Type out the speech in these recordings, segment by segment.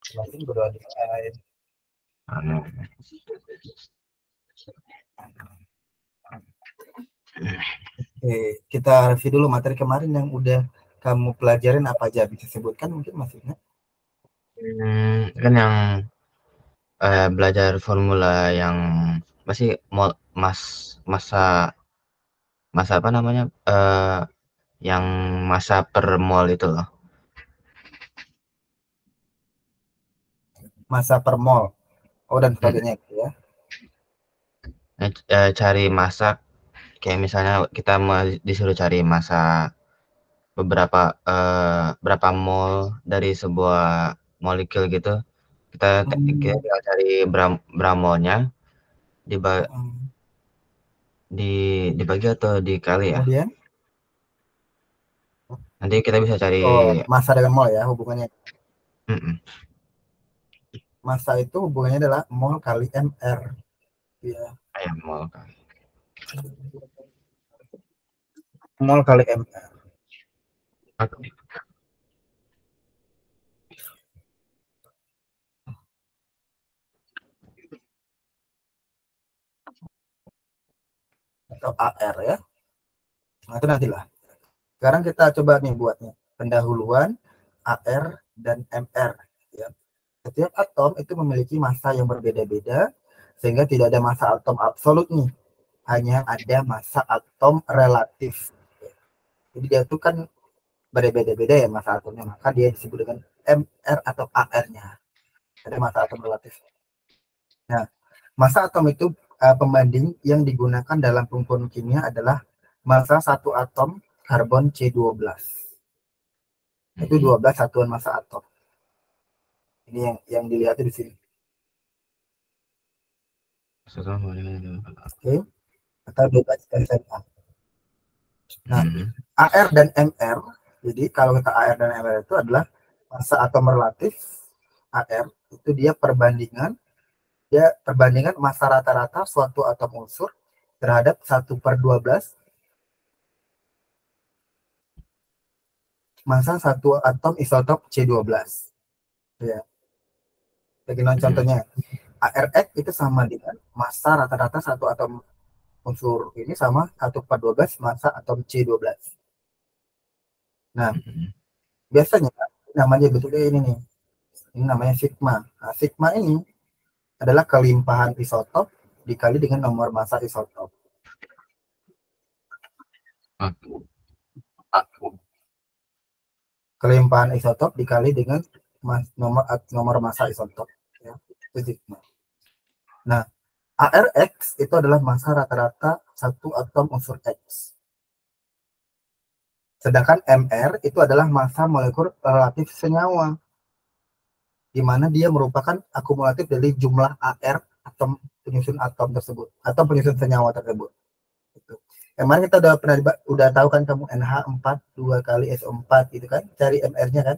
Selain berdoa di lain. Oke, kita review dulu materi kemarin yang udah kamu pelajarin apa aja, bisa sebutkan mungkin maksudnya? Kan yang belajar formula yang masih masa masa apa namanya, yang masa per mol itu loh. Masa per mol, oh dan Mhm. sebagainya gitu ya. Cari massa, kayak misalnya kita disuruh cari massa beberapa, berapa mol dari sebuah molekul gitu, kita tinggal cari bramolnya, diba di dibagi atau dikali ya? Kemudian, Nanti kita bisa cari. oh masa dengan mol ya hubungannya. Mhm. Masa itu hubungannya adalah mol kali mr. Ya, Mol kali. mol kali mr. Oke. Atau ar ya. Nah itu nantilah. Sekarang kita coba nih buatnya pendahuluan ar dan mr. Ya. Setiap atom itu memiliki massa yang berbeda-beda sehingga tidak ada massa atom absolut nih, hanya ada massa atom relatif. Jadi dia itu kan berbeda-beda ya massa atomnya, maka dia disebut dengan mr atau ar-nya. Ada massa atom relatif. Nah, massa atom itu pembanding yang digunakan dalam pengumpulan kimia adalah massa satu atom karbon C12. Itu 12 satuan massa atom. Ini yang dilihat di sini. Oke, kita bebaskan saja. Nah, Mhm. AR dan MR, jadi kalau kita AR dan MR itu adalah massa atom relatif. AR itu dia perbandingan massa rata-rata suatu atom unsur terhadap 1/12 massa satu atom isotop C12. Ya, bagaimana Mhm. contohnya? ARX itu sama dengan massa rata-rata satu atom unsur ini sama 1/12 massa atom C12. Nah, Mhm. biasanya namanya betulnya ini nih. Ini namanya sigma. Nah, sigma ini adalah kelimpahan isotop dikali dengan nomor massa isotop. Kelimpahan isotop dikali dengan nomor massa isotop. Ya, itu sigma. Nah, ARX itu adalah massa rata-rata satu atom unsur X. Sedangkan MR itu adalah massa molekul relatif senyawa, di mana dia merupakan akumulatif dari jumlah AR atom penyusun atom tersebut atau penyusun senyawa tersebut. Gitu. Kemarin kita udah tahu kan kamu NH4 2 kali SO4 gitu kan, cari MR-nya kan.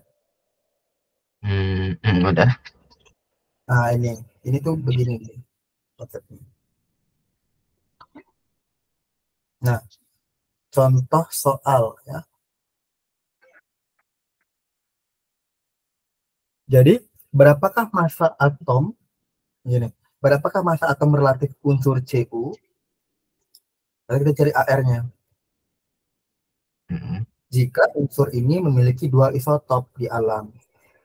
Udah. Nah, ini tuh begini nih konsepnya. Nah, contoh soal ya. Jadi, berapakah massa atom gini? Berapakah massa atom relatif unsur Cu? Lalu kita cari AR-nya. Mhm. Jika unsur ini memiliki dua isotop di alam,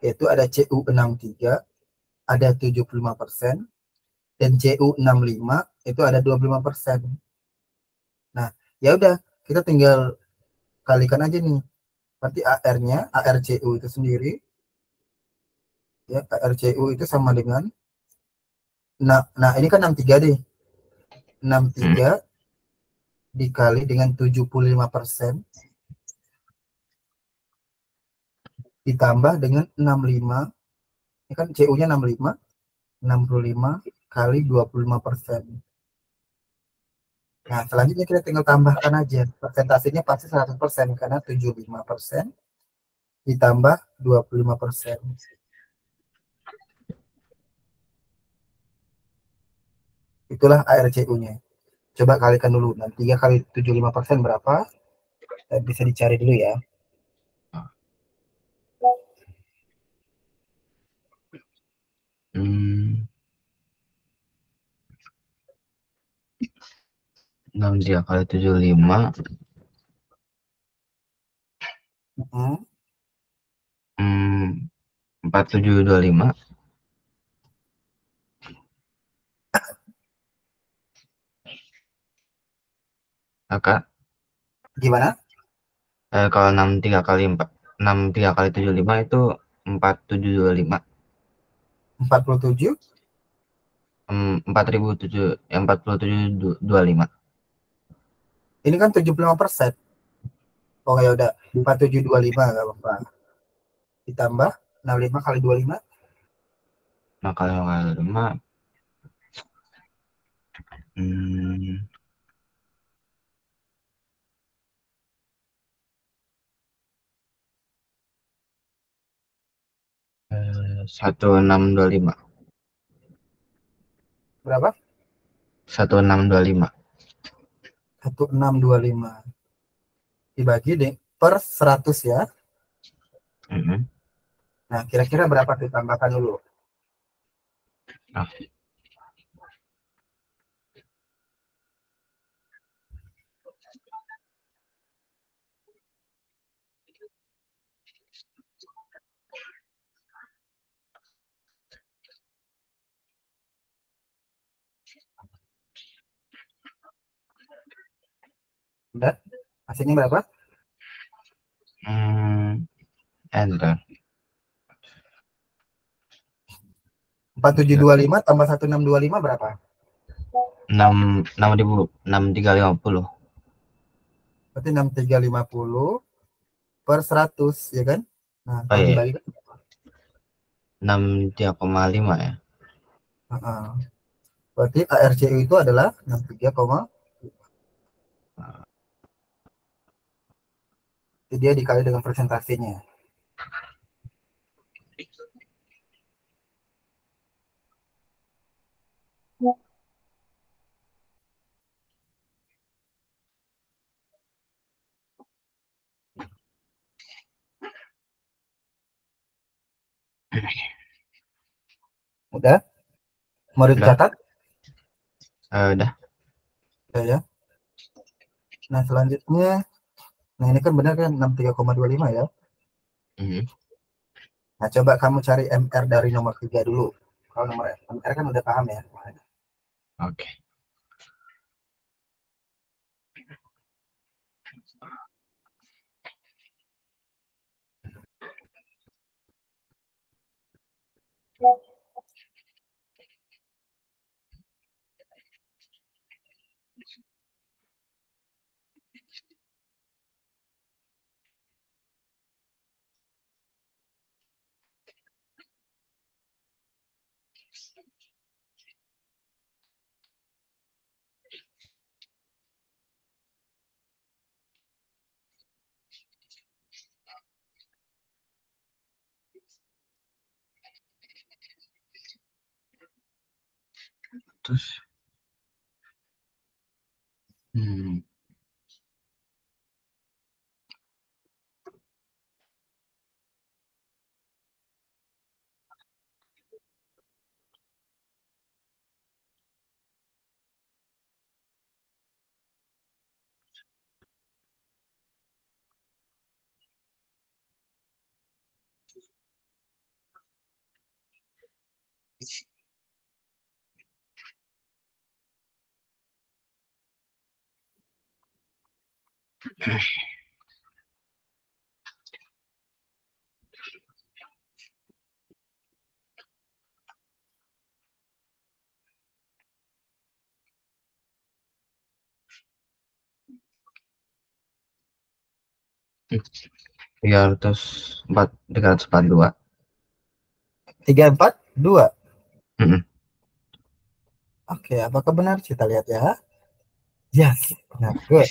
yaitu ada Cu63 ada 75% dan Cu65 itu ada 25%. Nah, ya udah kita tinggal kalikan aja nih. Berarti AR-nya, ARCU itu sendiri, ya ARCU itu sama dengan, nah ini kan 63 deh. Mhm. 63 dikali dengan 75% ditambah dengan 65, ini kan CU-nya 65, 65 kali 25%. Nah, selanjutnya kita tinggal tambahkan aja. Persentasenya pasti 100% karena 75% ditambah 25%. Itulah ARCU-nya. Coba kalikan dulu. Nah, 3 kali 75% berapa? Bisa dicari dulu ya. 3 kali 75, 4725. Kakak, Gimana? kalau 6 3 kali 4, 6 3 kali 75 itu 4725. 47. 4725. Ini kan 75%. Oh ya udah, 4725 nggak apa-apa. Ditambah 65 kali 25. Nah, kalau kali 5, hmm, 1625. Berapa? 1625. 1625 dibagi deh per 100 ya. Mm-mm. Nah, kira-kira berapa ditambahkan dulu? Nah, Udah? Hasilnya berapa? enter. 4725 tambah 1625 berapa? 6350. Berarti 6350 per 100 ya kan? Nah, Oh kalau iya, dibagi, 63,5 ya. berarti ARCU itu adalah 63, dia dikali dengan persentasenya. Udah? Mau Udah, dicatat? udah. Ya, ya. Nah, selanjutnya, nah ini kan benar kan 63,25 ya. Mhm. Nah, coba kamu cari MR dari nomor 3 dulu. Kalau nomor MR kan udah paham ya. Oke. Terus, hmm, tiga ratus empat dua. 342. Mhm. Oke, apakah benar? Kita lihat ya. Yes, benar. Good.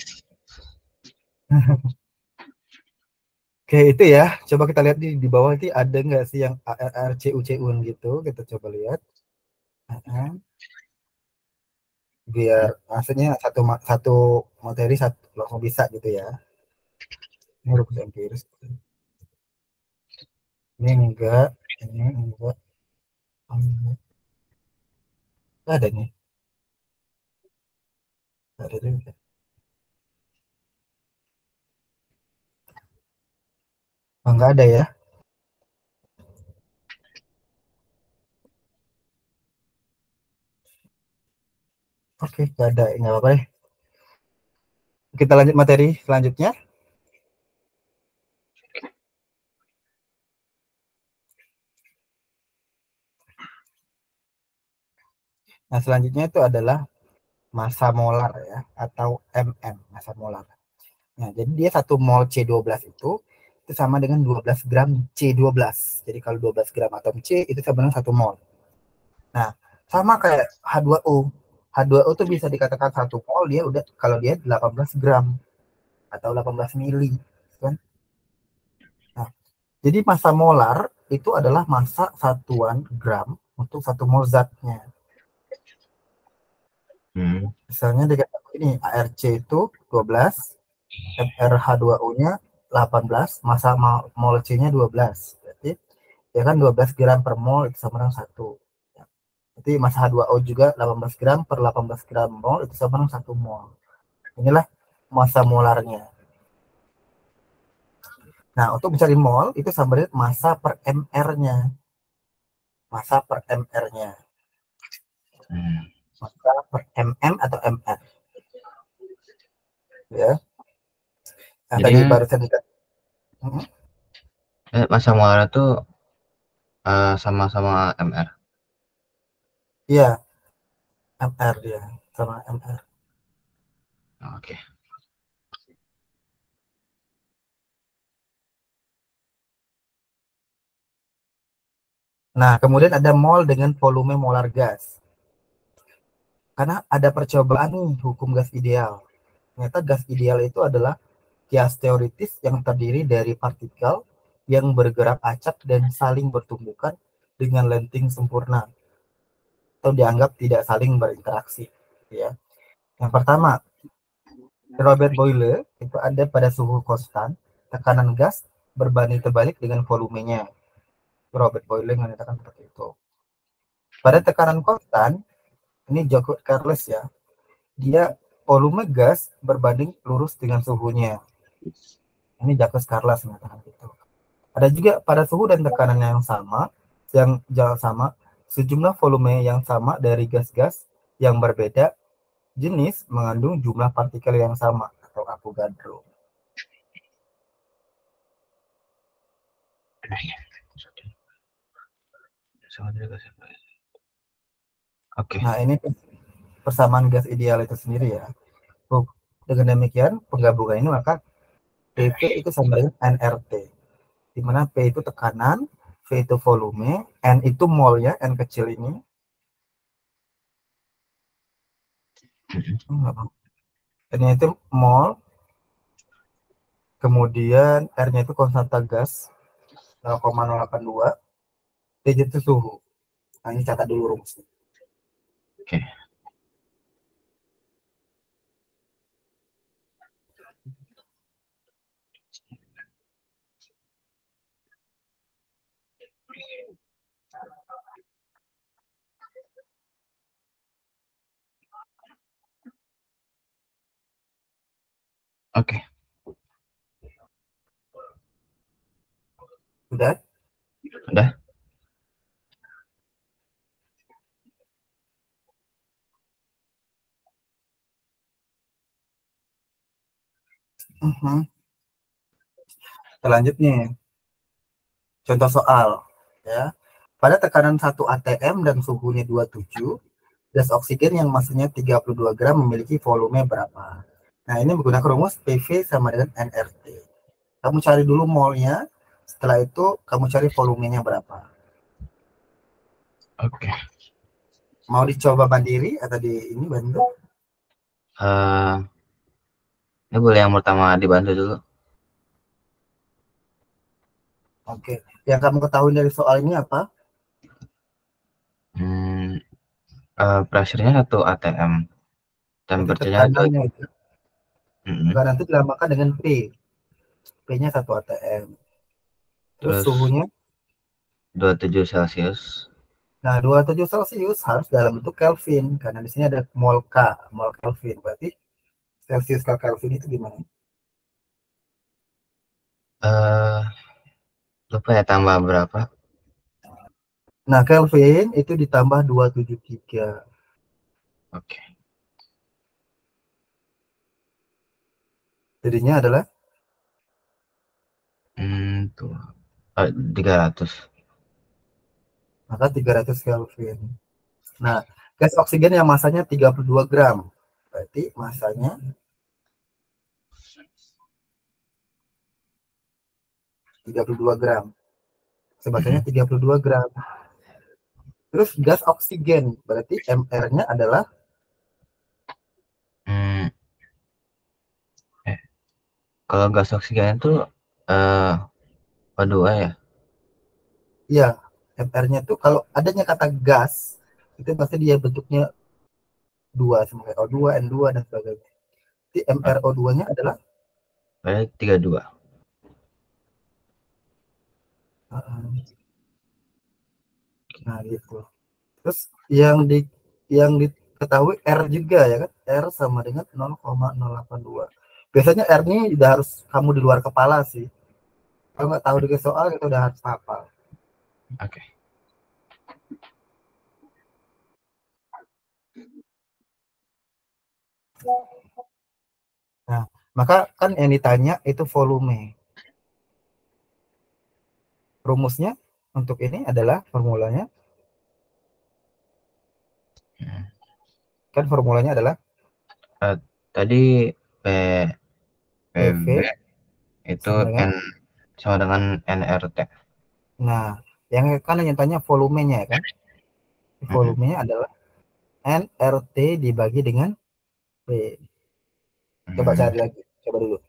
Oke, itu ya. Coba kita lihat di bawah itu ada nggak sih yang ARR, CU gitu. Kita coba lihat. Biar maksudnya satu materi satu langsung bisa gitu ya. Ini rumus empiris. Ini enggak. Ini enggak. Enggak ada nih. Enggak ada juga. Enggak ada ya. Oke, enggak ada. Enggak apa-apa deh. Kita lanjut materi selanjutnya. Nah, selanjutnya itu adalah massa molar ya, atau mm, massa molar. Nah, jadi dia 1 mol C12 itu sama dengan 12 gram C12. Jadi kalau 12 gram atom C itu sama dengan 1 mol. Nah, sama kayak H2O. H2O itu bisa dikatakan 1 mol dia udah kalau dia 18 gram atau 18 mili, kan? Nah, jadi massa molar itu adalah massa satuan gram untuk 1 mol zatnya. Misalnya dikatakan ini ARC itu 12, MrH2O-nya 18, massa mol C-nya 12. Berarti ya kan 12 gram per mol itu sama dengan 1. Jadi massa H2O juga 18 gram per 18 gram mol itu sama dengan 1 mol. Inilah massa molarnya. Nah, untuk mencari mol itu sama dengan massa per mr-nya. Massa per mr-nya. Massa per mm atau mr. Ya. Nah, Jadi tadi kan barusan kita. massa molar itu sama-sama mr. Iya, mr dia sama mr. Oke. Nah, kemudian ada mol dengan volume molar gas. Karena ada percobaan nih hukum gas ideal. Ternyata gas ideal itu adalah kias teoritis yang terdiri dari partikel yang bergerak acak dan saling bertumbukan dengan lenting sempurna atau dianggap tidak saling berinteraksi. Ya. Yang pertama, Robert Boyle itu ada pada suhu konstan, tekanan gas berbanding terbalik dengan volumenya. Robert Boyle mengatakan seperti itu. Pada tekanan konstan, ini Jacob Carles ya, dia volume gas berbanding lurus dengan suhunya. Ini Jacques Carlas mengatakan itu. Ada juga pada suhu dan tekanan yang jangan sama, sejumlah volume yang sama dari gas-gas yang berbeda jenis mengandung jumlah partikel yang sama atau Avogadro. Oke. Nah, ini persamaan gas ideal itu sendiri ya. Dengan demikian, penggabungan ini maka PV itu sama dengan nRT, di mana P itu tekanan, V itu volume, N itu mol ya, N kecil ini. N-nya itu mol, kemudian R-nya itu konstanta gas 0,082, T itu suhu. Nah, ini catat dulu rumusnya. Oke. Oke. Sudah? Udah? Selanjutnya, contoh soal. Ya. Pada tekanan 1 atm dan suhunya 27, gas oksigen yang masanya 32 gram memiliki volume berapa? Nah, ini menggunakan rumus PV sama dengan nRT. Kamu cari dulu molnya, setelah itu kamu cari volumenya berapa. Oke. Mau dicoba mandiri atau di ini bantu? Ini boleh yang pertama dibantu dulu. Oke. Yang kamu ketahui dari soal ini apa? Pressure-nya 1 atm. Berarti Temperature-nya tekanannya itu. mm, Enggak, nanti dilambangkan dengan P. P-nya 1 atm. Terus terus suhunya. 27 Celcius. Nah, 27 Celcius harus dalam bentuk Kelvin. Karena di sini ada mol K, mol Kelvin. Berarti Celsius ke Kelvin itu gimana? Eh Lupa ya tambah berapa? Nah, Kelvin itu ditambah 273. Oke. Jadinya adalah Tuh. 300. maka 300 Kelvin. Nah, gas oksigen yang masanya 32 gram. Berarti masanya 32 gram. Sebagainya 32 gram. Terus gas oksigen, berarti MR-nya adalah Hmm, eh, Kalau gas oksigen itu eh O2 ya? ya MR-nya tuh kalau adanya kata gas itu pasti dia bentuknya dua sebagai O2, N2 dan sebagainya. Jadi Oke. MrO2-nya adalah Berarti 32. nah gitu. Terus yang diketahui R juga ya kan? R sama dengan 0,082. Biasanya R ini udah harus kamu di luar kepala sih. Kalau nggak tahu dikit soal itu udah harus hafal. Oke. Nah, maka kan yang ditanya itu volume. Rumusnya untuk ini adalah formulanya, Hmm. kan formulanya adalah Eh, Tadi P PB PV itu sama dengan, N sama dengan NRT. nah, yang kan yang tanya volumenya ya kan? Mm-mm. Volumenya adalah nRT dibagi dengan P. Coba Hmm. cari lagi,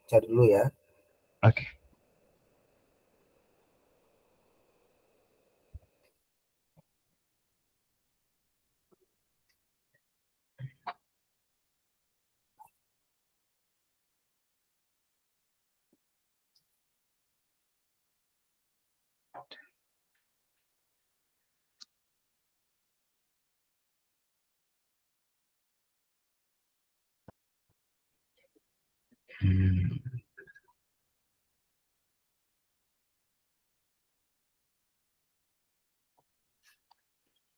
cari dulu ya. Oke. Hmm.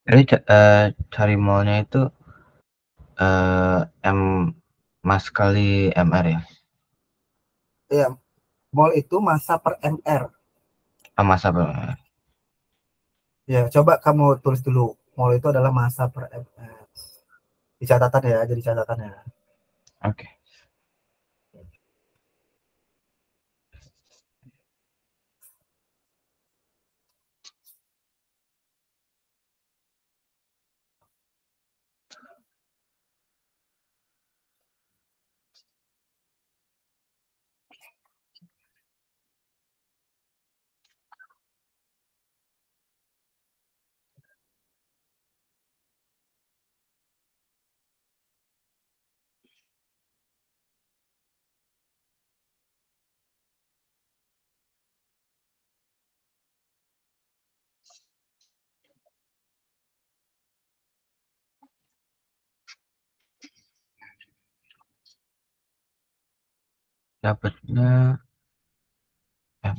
Jadi cari molnya itu M mas kali MR ya? Ya, mol itu massa per mR. Masa berapa? Ya, coba kamu tulis dulu. Mol itu adalah massa per mR. Di catatan ya, jadi catatan ya. Oke. Dapatnya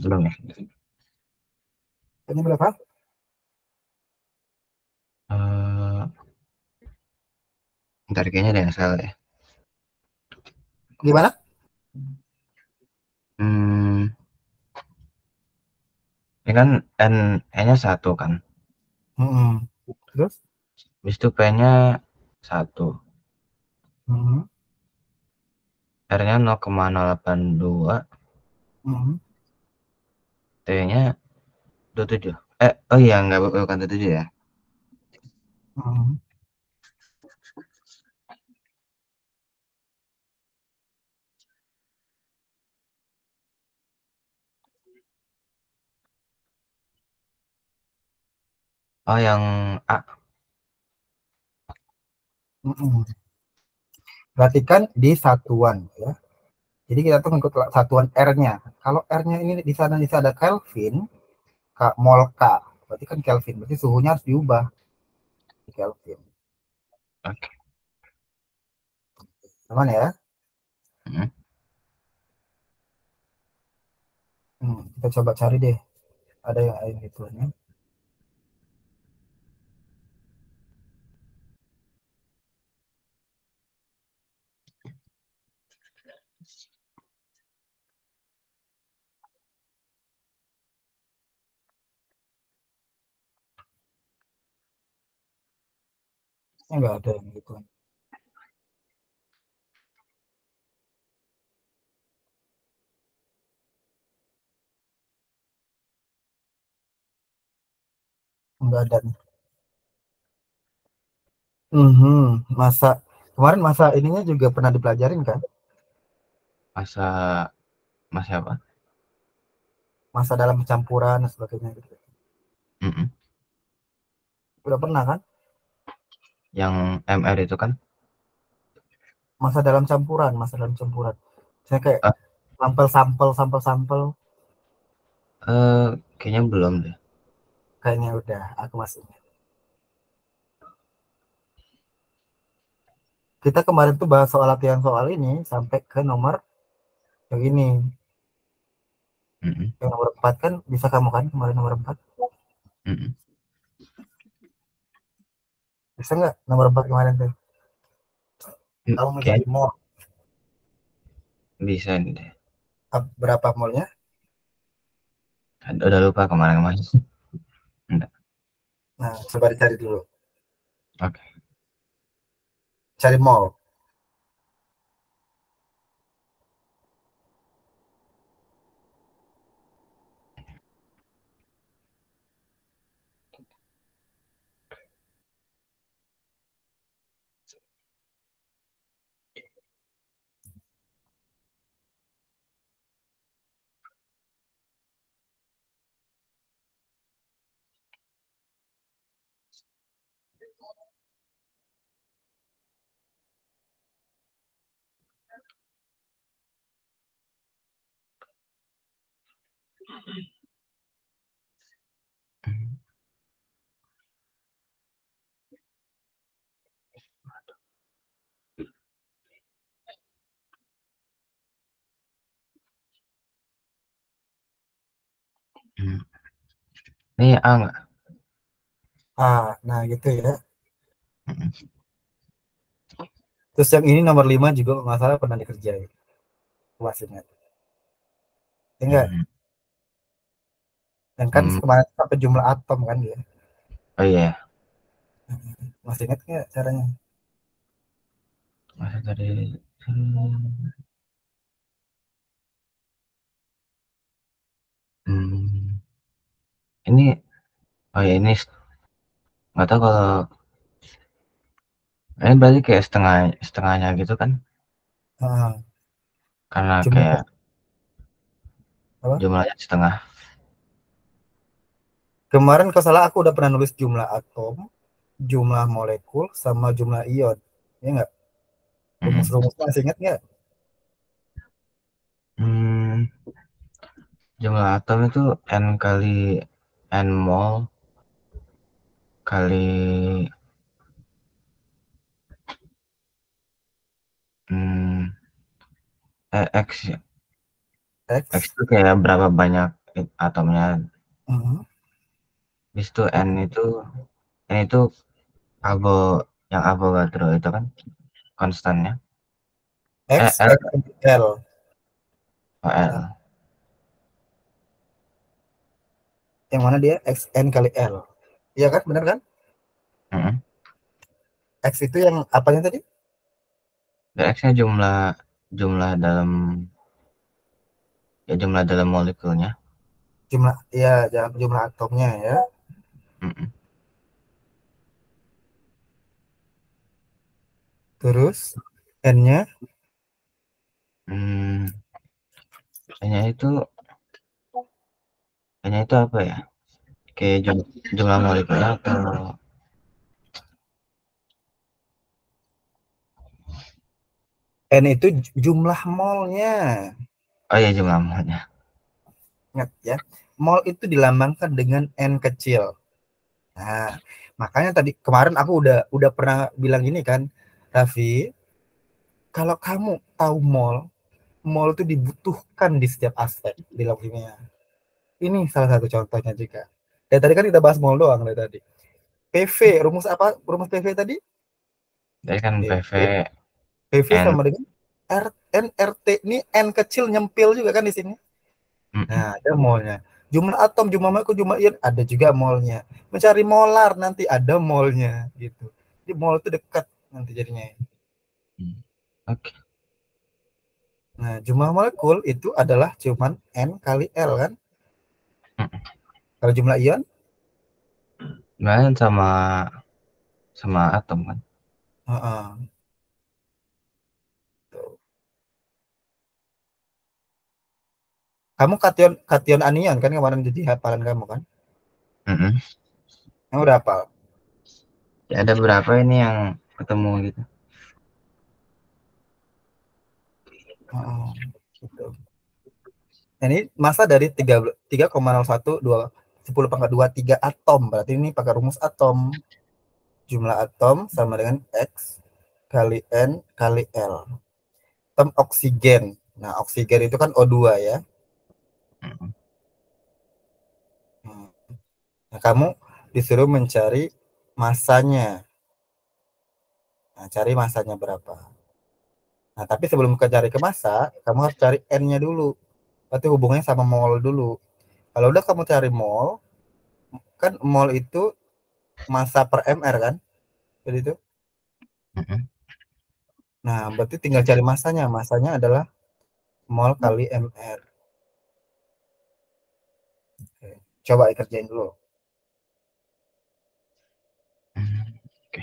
belum ya? Ini berapa? Eh Ntar kayaknya ada yang salah ya. Gimana? Hmm, ini kan N-nya 1 kan. Hmm. Terus? Habis itu P-nya 1. Hmm. R-nya 0,082. Hmm. T-nya 27. Oh iya, nggak bukan 27 ya. Hmm. Oh, yang A. Hmm. Perhatikan di satuan ya. Jadi kita tuh ngikut satuan R-nya. Kalau R-nya ini di sana bisa ada Kelvin, mol K. Berarti kan Kelvin. Berarti suhunya harus diubah di Kelvin. Oke. Aman ya? Hmm. Kita coba cari deh. Ada yang lain gitu ya. Enggak ada yang gitu. Enggak ada. Masa kemarin masa ininya juga pernah dipelajarin kan? Masa masa apa? Masa dalam campuran dan sebagainya gitu. Mm-mm. Udah pernah kan? Yang MR itu kan? Masa dalam campuran. Saya kayak Ah, sampel. kayaknya belum deh. Kayaknya udah aku masih ingat. Kita kemarin tuh bahas soal latihan soal ini sampai ke nomor yang ini. Mm-mm. Yang nomor 4 kan bisa kamu kan kemarin nomor 4. Mm-mm. Bisa nggak nomor 4 kemarin tuh? Kamu mencari Kayaknya mol. bisa nih deh. Berapa molnya? Udah lupa kemarin-kemarin. Enggak. Nah, coba dicari dulu. Oke. Cari mol. Hmm. Ini A nggak? Nah gitu ya. Mm-mm. Terus yang ini nomor 5 juga nggak salah pernah dikerjain. Aku masih ingat. Ya enggak? Hmm. Dan kan Hmm. kemarin sampai jumlah atom kan dia. Oh iya. Masih ingat nggak caranya? Masa tadi. Hmm. Hmm. Ini, oh ya ini nggak tahu kalau ini berarti kayak setengahnya gitu kan? Ah, Karena kayak jumlah apa? jumlahnya setengah. Kemarin kalau salah aku udah pernah nulis jumlah atom, jumlah molekul, sama jumlah ion. Ya enggak? Mm-mm. Rumus-rumusnya masih ingat nggak? Hmm. Jumlah atom itu n kali n mol kali hmm, x ya. X X. itu kayak berapa banyak atomnya. Mhm. Habis itu n itu avo yang Avogadro itu kan konstannya. X L L. oh, Nah, L. yang mana dia? X N kali L. Iya kan? Benar kan? Mm-mm. X itu yang apanya tadi? Dan X-nya jumlah jumlah dalam jumlah dalam molekulnya. Jumlah, ya, jumlah atomnya ya. Mm-mm. Terus N-nya Hmm, N-nya itu N-nya itu apa ya? Kayak jumlah molekulnya atau N itu jumlah molnya. oh iya jumlah molnya. Ingat ya. Mol itu dilambangkan dengan N kecil. Nah, makanya tadi kemarin aku udah pernah bilang gini kan, Raffi, kalau kamu tahu mol, mol itu dibutuhkan di setiap aspek di dalam kimia. Ini salah satu contohnya juga. Ya tadi kan kita bahas mol doang dari tadi. PV, rumus apa? Rumus PV tadi? Tadi kan PV PV, PV N. sama dengan RT. Ini N kecil nyempil juga kan di sini. Nah, ada molnya. Jumlah atom, jumlah molekul, jumlah ion ada juga molnya. Mencari molar nanti ada molnya gitu. Jadi mol itu dekat nanti jadinya. Oke. Nah, jumlah molekul itu adalah cuman N kali L kan. Kalau jumlah ion, Kan sama atom kan. kamu kation kation anion kan kemarin jadi hafalan kamu kan? Kamu udah hafal? Ya, ada berapa ini yang ketemu gitu. Gitu. Ini masa dari 3,012 10 pangkat 23 atom. Berarti ini pakai rumus atom. Jumlah atom sama dengan X kali N kali L. Atom oksigen. Nah, oksigen itu kan O2 ya. Nah, kamu disuruh mencari masanya. Nah, cari masanya berapa. Nah, tapi sebelum kita cari ke massa, kamu harus cari N-nya dulu. Berarti hubungannya sama mol dulu. Kalau udah kamu cari mol, kan mol itu massa per mr kan? Jadi itu. Nah, berarti tinggal cari masanya. Masanya adalah mol kali mr. Oke. Coba dikerjain dulu. Oke.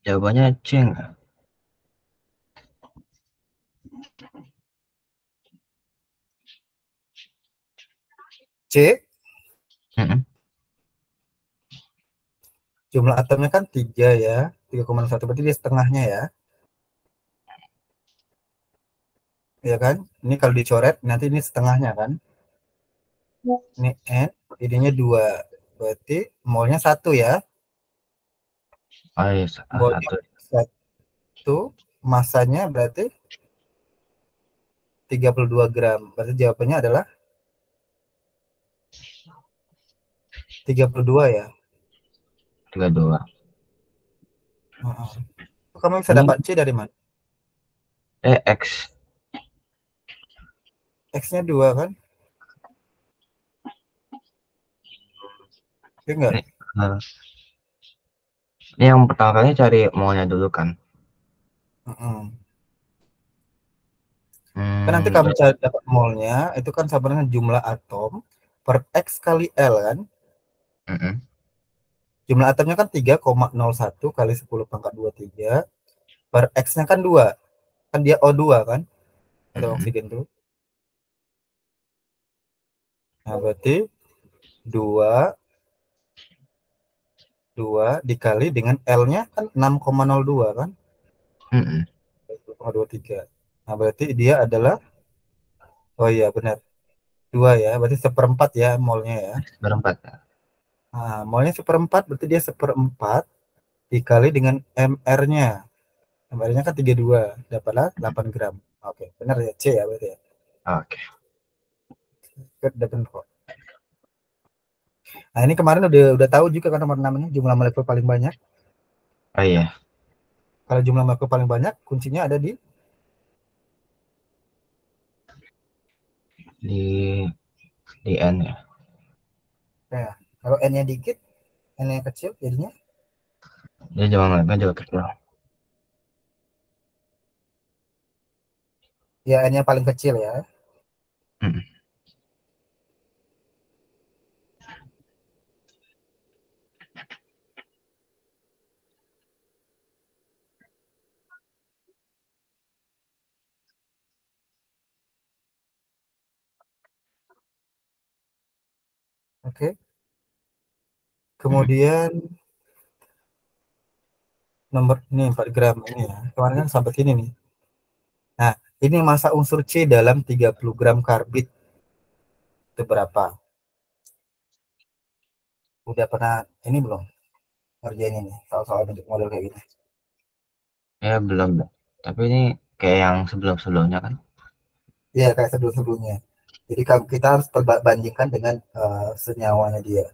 Jawabannya C enggak? C, jumlah atomnya kan 3 ya. 3,1 berarti dia setengahnya ya. Ya kan? Ini kalau dicoret nanti ini setengahnya kan. Ini N, ininya 2. Berarti molnya 1 ya. Oh iya, Molnya satu. 1, masanya berarti 32 gram. Berarti jawabannya adalah 32 ya. 32. Kamu bisa Ini dapat C dari mana? X. X-nya 2 kan? Iya enggak? Ini, eh, ini yang pertama kali cari molnya dulu kan. Mm-mm. Kan nanti kamu Berarti, cari dapat molnya, itu kan sama dengan jumlah atom per X kali L kan? mm-mm, Jumlah atomnya kan 3,01 kali 10 pangkat 23 per X-nya kan 2. Kan dia O2 kan? Atau mm-mm, oksigen tuh. Nah, berarti 2 2 dikali dengan L-nya kan 6,02 kan? mm-mm. 0,23. Nah, berarti dia adalah, oh iya benar, 2 ya. Berarti seperempat ya molnya ya. Berempat. Nah, molnya seperempat, berarti dia seperempat dikali dengan MR-nya. MR-nya kan 32, dapatlah 8 gram. Oke, benar ya, C ya berarti ya. Oke. Udah benar kok. Nah, ini kemarin udah tahu juga kan nomor 6 ini jumlah molekul paling banyak. Oh iya, Kalau jumlah molekul paling banyak, kuncinya ada di, di di N ya. ya. Kalau N-nya dikit, N-nya kecil, jadinya Dia jumlah mereka juga kecil. ya N-nya paling kecil ya. Mm-mm. Oke. Mm-mm. Kemudian nomor ini 4 gram ini ya. Kemarin kan sampai sini nih. Nah, ini massa unsur C dalam 30 gram karbit itu berapa? Udah pernah ini belum ngerjain ini soal-soal bentuk model kayak gini? Ya belum. Tapi ini kayak yang sebelum-sebelumnya kan. Iya, kayak sebelum-sebelumnya. Jadi kita harus bandingkan dengan senyawanya dia.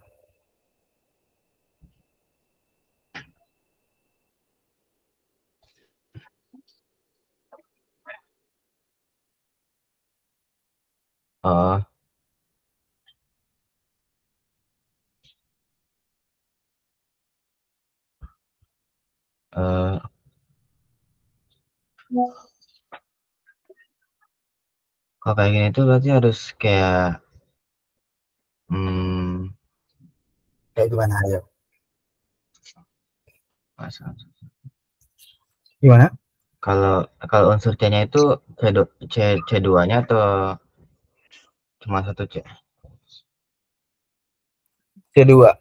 Oh, eh, kalau kayak gini tuh berarti harus kayak hmm, Kayak gimana? Ayo. masa- Gimana? kalau kalau unsur C-nya itu C2-nya atau cuma satu C? C2.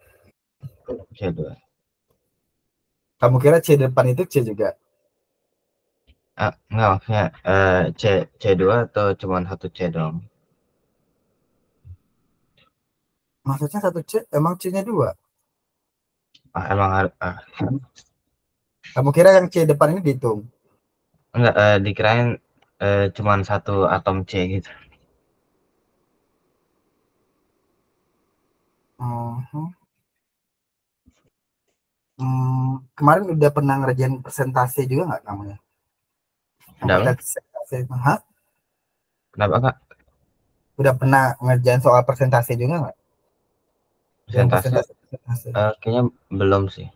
C2. Kamu kira C depan itu C juga? Ah, enggak maksudnya C2 atau cuma satu C dong? Maksudnya satu C, emang C-nya 2? Ah, emang harus Kamu kira yang C depan ini dihitung? enggak dikirain cuma satu atom C gitu. Mhm. Kemarin udah pernah ngerjain presentasi juga nggak kamu ya? Yang Kenapa? presentasi, hah? Kenapa Kak? Udah pernah ngerjain soal presentasi juga nggak? Yang Persentase presentasi, presentasi. kayaknya belum sih.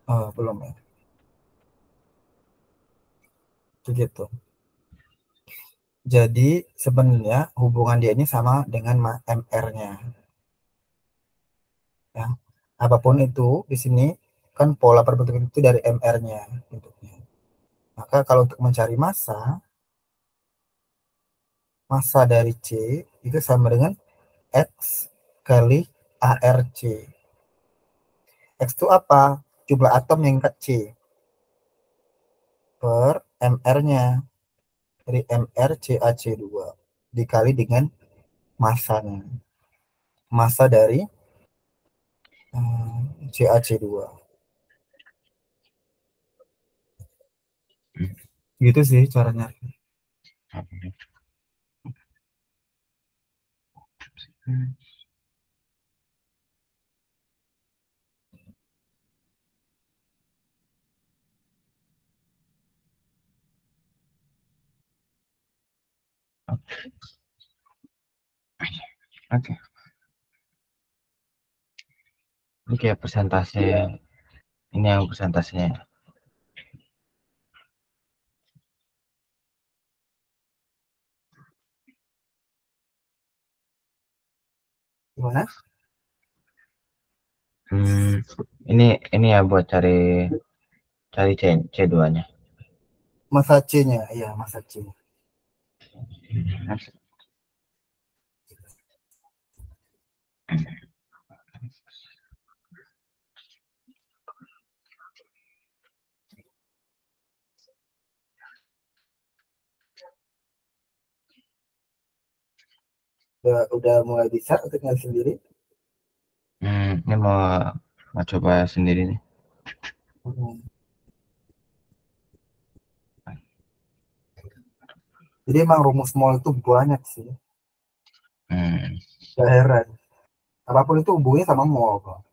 Oh, belum ya. Begitu. Jadi sebenarnya hubungan dia ini sama dengan MR-nya. Ya. Apapun itu di sini kan pola perbentukan itu dari MR-nya bentuknya. Maka kalau untuk mencari massa, massa dari C itu sama dengan X kali ARC. X itu apa? Jumlah atom yang tingkat C per MR-nya dari MR CaC2 dikali dengan massanya. Massa dari CaC2. Gitu sih caranya. Hmm. Oke. Ini kayak persentase. Ini yang persentasenya. Gimana? Ini ya buat cari C2-nya. Masa C-nya, iya masa C. Udah mulai bisa tinggal sendiri. Ini mau coba sendiri nih. Hmm. Jadi emang rumus mol itu banyak sih. Hmm. Gak heran. Apapun itu hubungannya sama mol kok.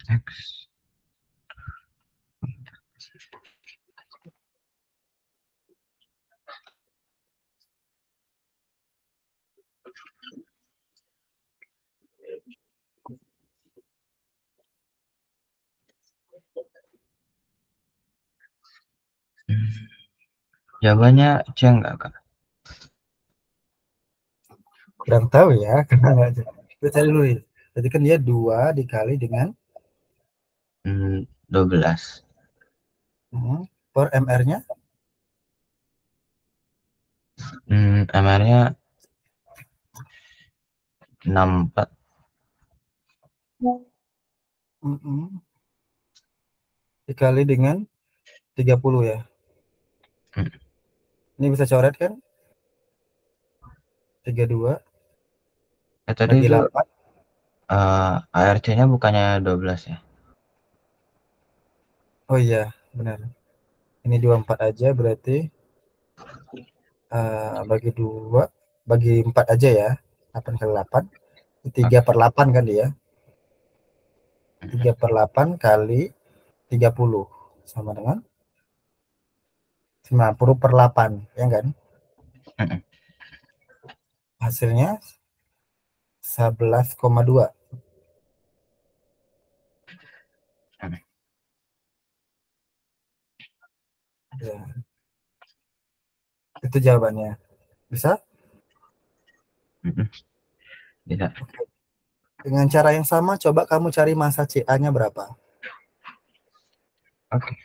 X. Jawabannya C enggak, Kak? Kurang tahu ya. Karena kita cari dulu nih. Jadi kan dia 2 dikali dengan 12. per MR-nya. MR-nya 64. Dikali dengan 30 ya. Hmm. Ini bisa coret kan? 32 Tadi bagi itu 8. ARC-nya bukannya 12 ya? Oh iya, benar. Ini 24 aja berarti bagi 2 bagi 4 aja ya. 8 kali 8. 3 Oke. per 8 kan dia. 3 per 8 kali 30 sama dengan 90 per 8 ya kan? Hmm. Hasilnya 11,2 Hmm. ya. Itu jawabannya. Bisa? Hmm. Bisa. Oke. Dengan cara yang sama coba kamu cari masa CA-nya berapa? Oke.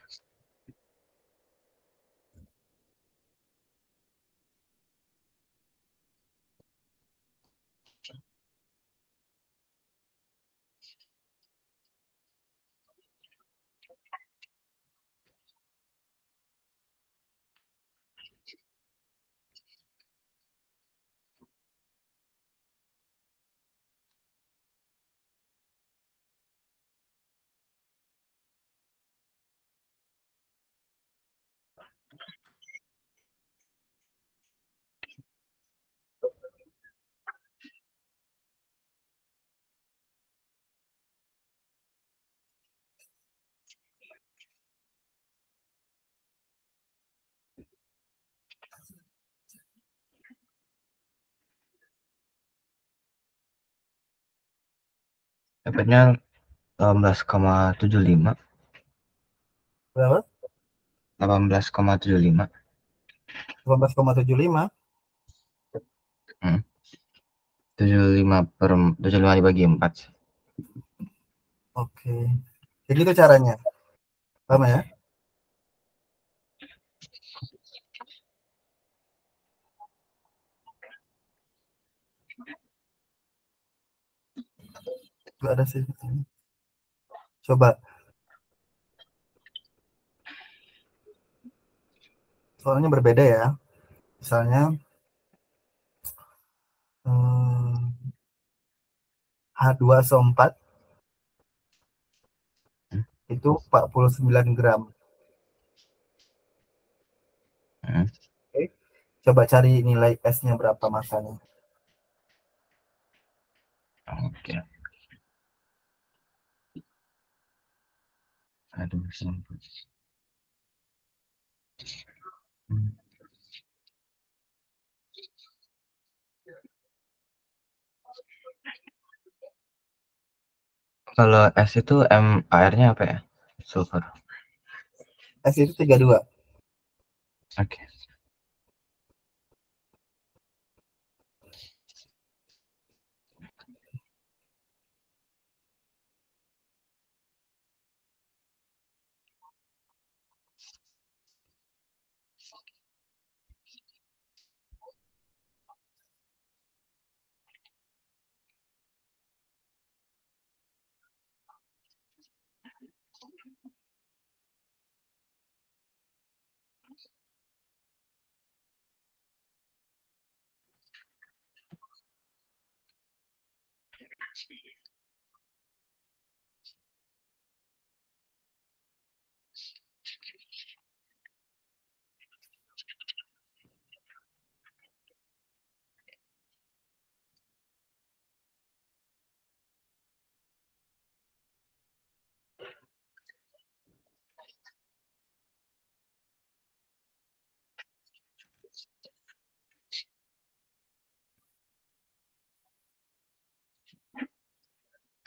Dapatnya 18,75. Berapa? 18,75. 18,75. Hmm. 75 dibagi 4. Oke. Jadi itu caranya. Paham ya? Gak ada sih. Coba. Soalnya berbeda ya. Misalnya H2SO4 itu 49 gram. Hmm. Oke. Coba cari nilai S-nya berapa masanya. Oke. Aduh, sampah. Kalau S itu airnya apa ya? Sulfur. S itu 32. Oke.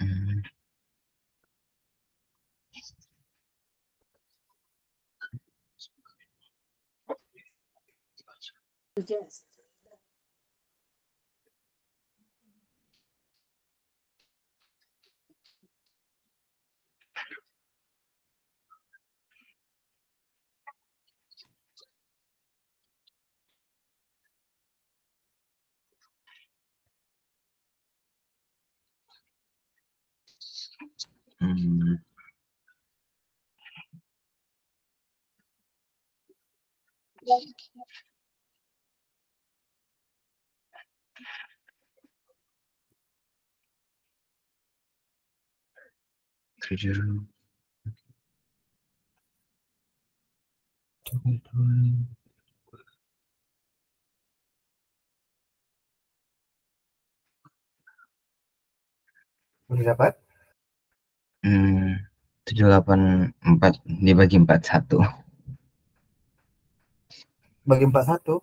Hmm. Hmm. Tujuh. Udah dapat? 784 dibagi 41. Bagi 41.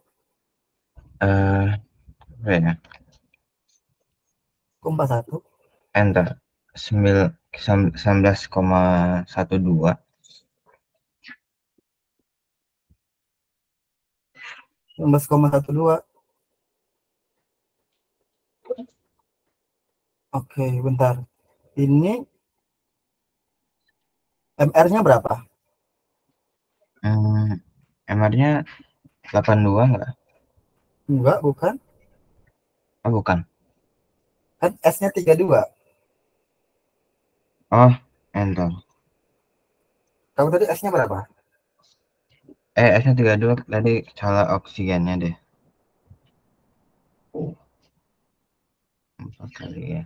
Apa ya? Kok 41? Enter. 19,12. 19,12. Oke, bentar. Ini MR-nya berapa? MR-nya 82 enggak? Enggak, bukan. Oh, bukan. Kan S-nya 32. Oh, enter. Kamu tadi S-nya berapa? S-nya 32 tadi salah oksigennya deh. 4 kali ya.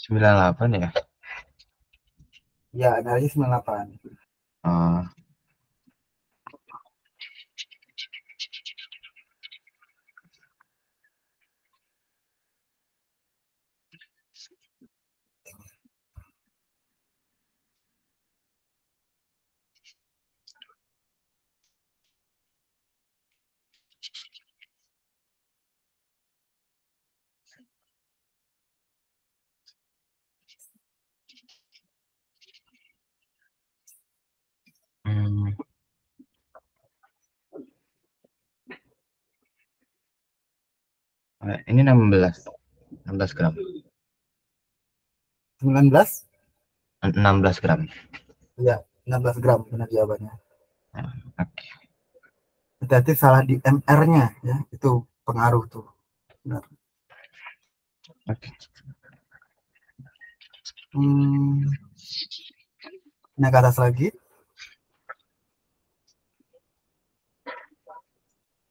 Sembilan delapan ya? Ya, energi 98. Oh, Ini 16 gram. 19? 16 gram. Iya, 16 gram benar jawabannya. Nah, oke. Berarti salah di MR-nya ya, itu pengaruh tuh. Benar. Oke. Hmm, naik ke atas lagi.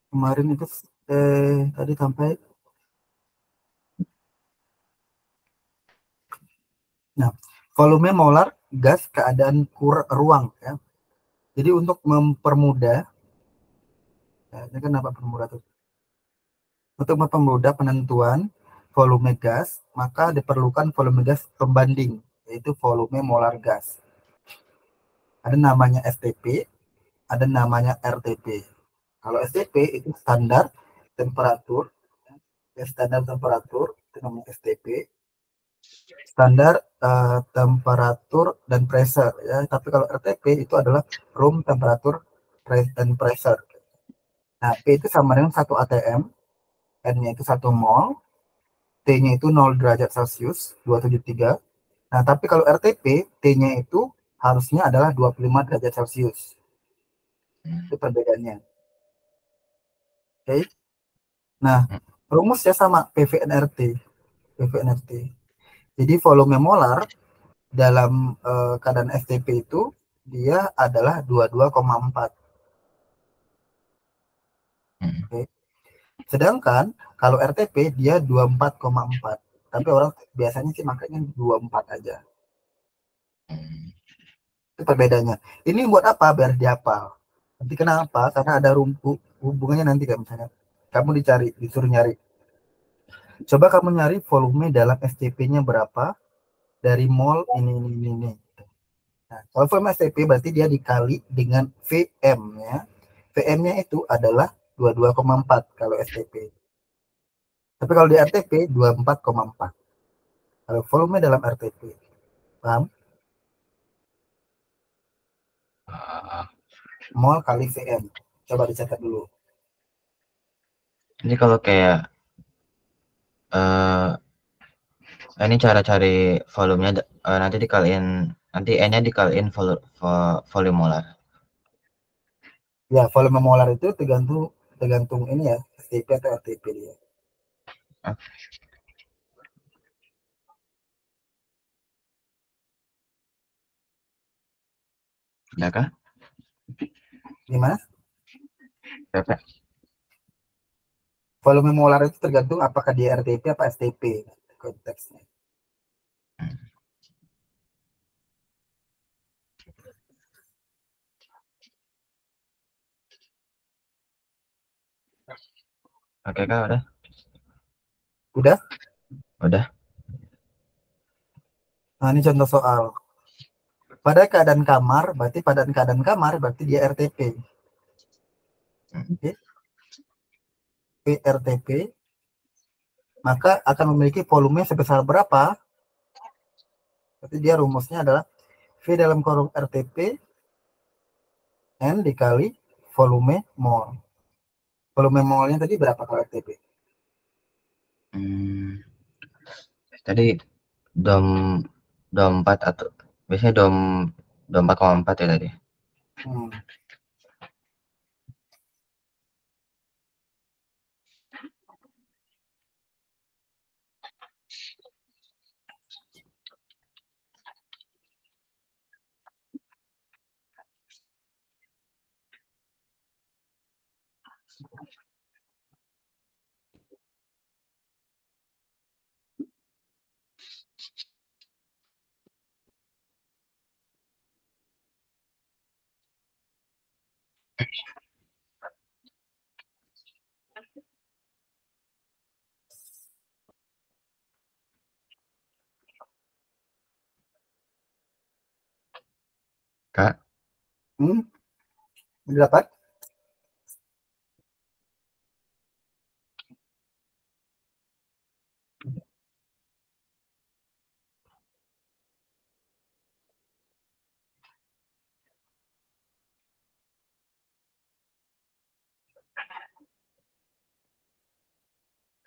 Kemarin itu tadi sampai. Nah, volume molar gas keadaan ruang ya. Jadi untuk mempermudah, ya, ini kan apa permudah tuh? Untuk mempermudah penentuan volume gas, maka diperlukan volume gas pembanding, yaitu volume molar gas. Ada namanya STP, ada namanya RTP. Kalau STP itu standar temperatur, ya, standar temperatur itu namanya STP. Standar temperatur dan pressure ya. Tapi kalau RTP itu adalah room temperature dan pressure. Nah, P itu sama dengan 1 atm, N-nya itu 1 mol, T-nya itu 0 derajat Celcius, 273. Nah, tapi kalau RTP, T-nya itu harusnya adalah 25 derajat Celcius. Itu perbedaannya. Oke. Okay? Nah, rumusnya sama PVNRT. PVNRT. Jadi volume molar dalam keadaan STP itu dia adalah 22,4. Okay. Sedangkan kalau RTP dia 24,4. Tapi orang biasanya sih makanya 24 aja. Itu perbedaannya. Ini buat apa? Biar dihafal. Nanti kenapa? Karena ada hubungannya nanti kayak misalnya kamu disuruh nyari. Coba kamu nyari volume dalam STP-nya berapa dari mol ini. Nah, kalau volume STP berarti dia dikali dengan VM-nya. VM-nya itu adalah 22,4 kalau STP. Tapi kalau di RTP 24,4. Kalau volume dalam RTP. Paham? Mol kali VM. Coba dicatat dulu. Ini kalau kayak ini cara cari volumenya nanti dikaliin, nanti N-nya dikaliin volume molar. Ya, volume molar itu tergantung tergantung ini ya, STP atau RTP dia. Ah, ya kah? Gimana? Berapa? Volume molar itu tergantung apakah dia RTP apa STP konteksnya. Oke kak, udah? Udah? Udah. Nah, ini contoh soal. Pada keadaan kamar berarti dia RTP. Oke. RTP maka akan memiliki volume sebesar berapa? Berarti dia rumusnya adalah V dalam kurung RTP N dikali volume mol. Volume molnya tadi berapa kalau RTP? Tadi dom dom 4 atau biasanya dom 4,4 ya tadi. Hmm. Kak, Hmm. Dapat?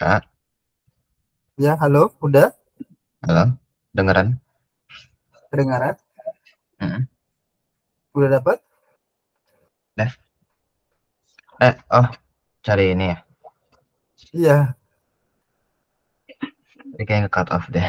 kak, Ya, halo, udah Halo, dengeran? kedengaran? Mm-mm. Udah dapat? Dah. Oh, cari ini ya. Iya, Ini kayaknya cut off deh.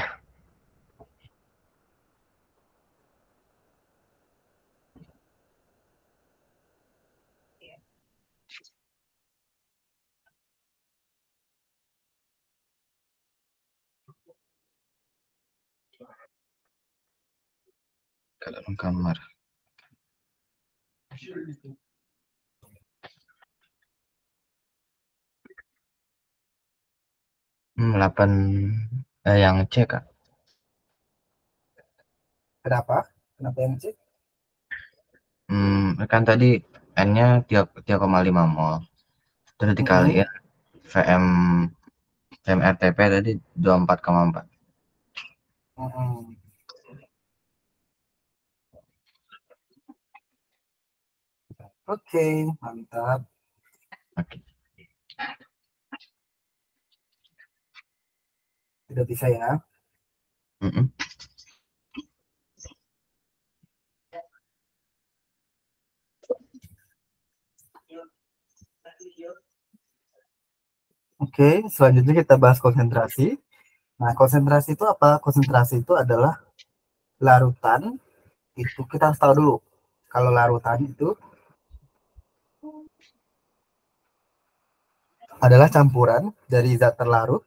Ke dalam kamar. 8 yang C, Kak. kenapa? Kenapa yang cek? Kan tadi N-nya 3,5 mol. Terus Mm-mm, dikaliin VM RTP tadi 24,4. mm-mm. Oke, mantap. Oke. Sudah bisa ya. Mm-mm. Oke, selanjutnya kita bahas konsentrasi. Nah, konsentrasi itu apa? Konsentrasi itu adalah larutan. Itu kita harus tahu dulu. Kalau larutan itu adalah campuran dari zat terlarut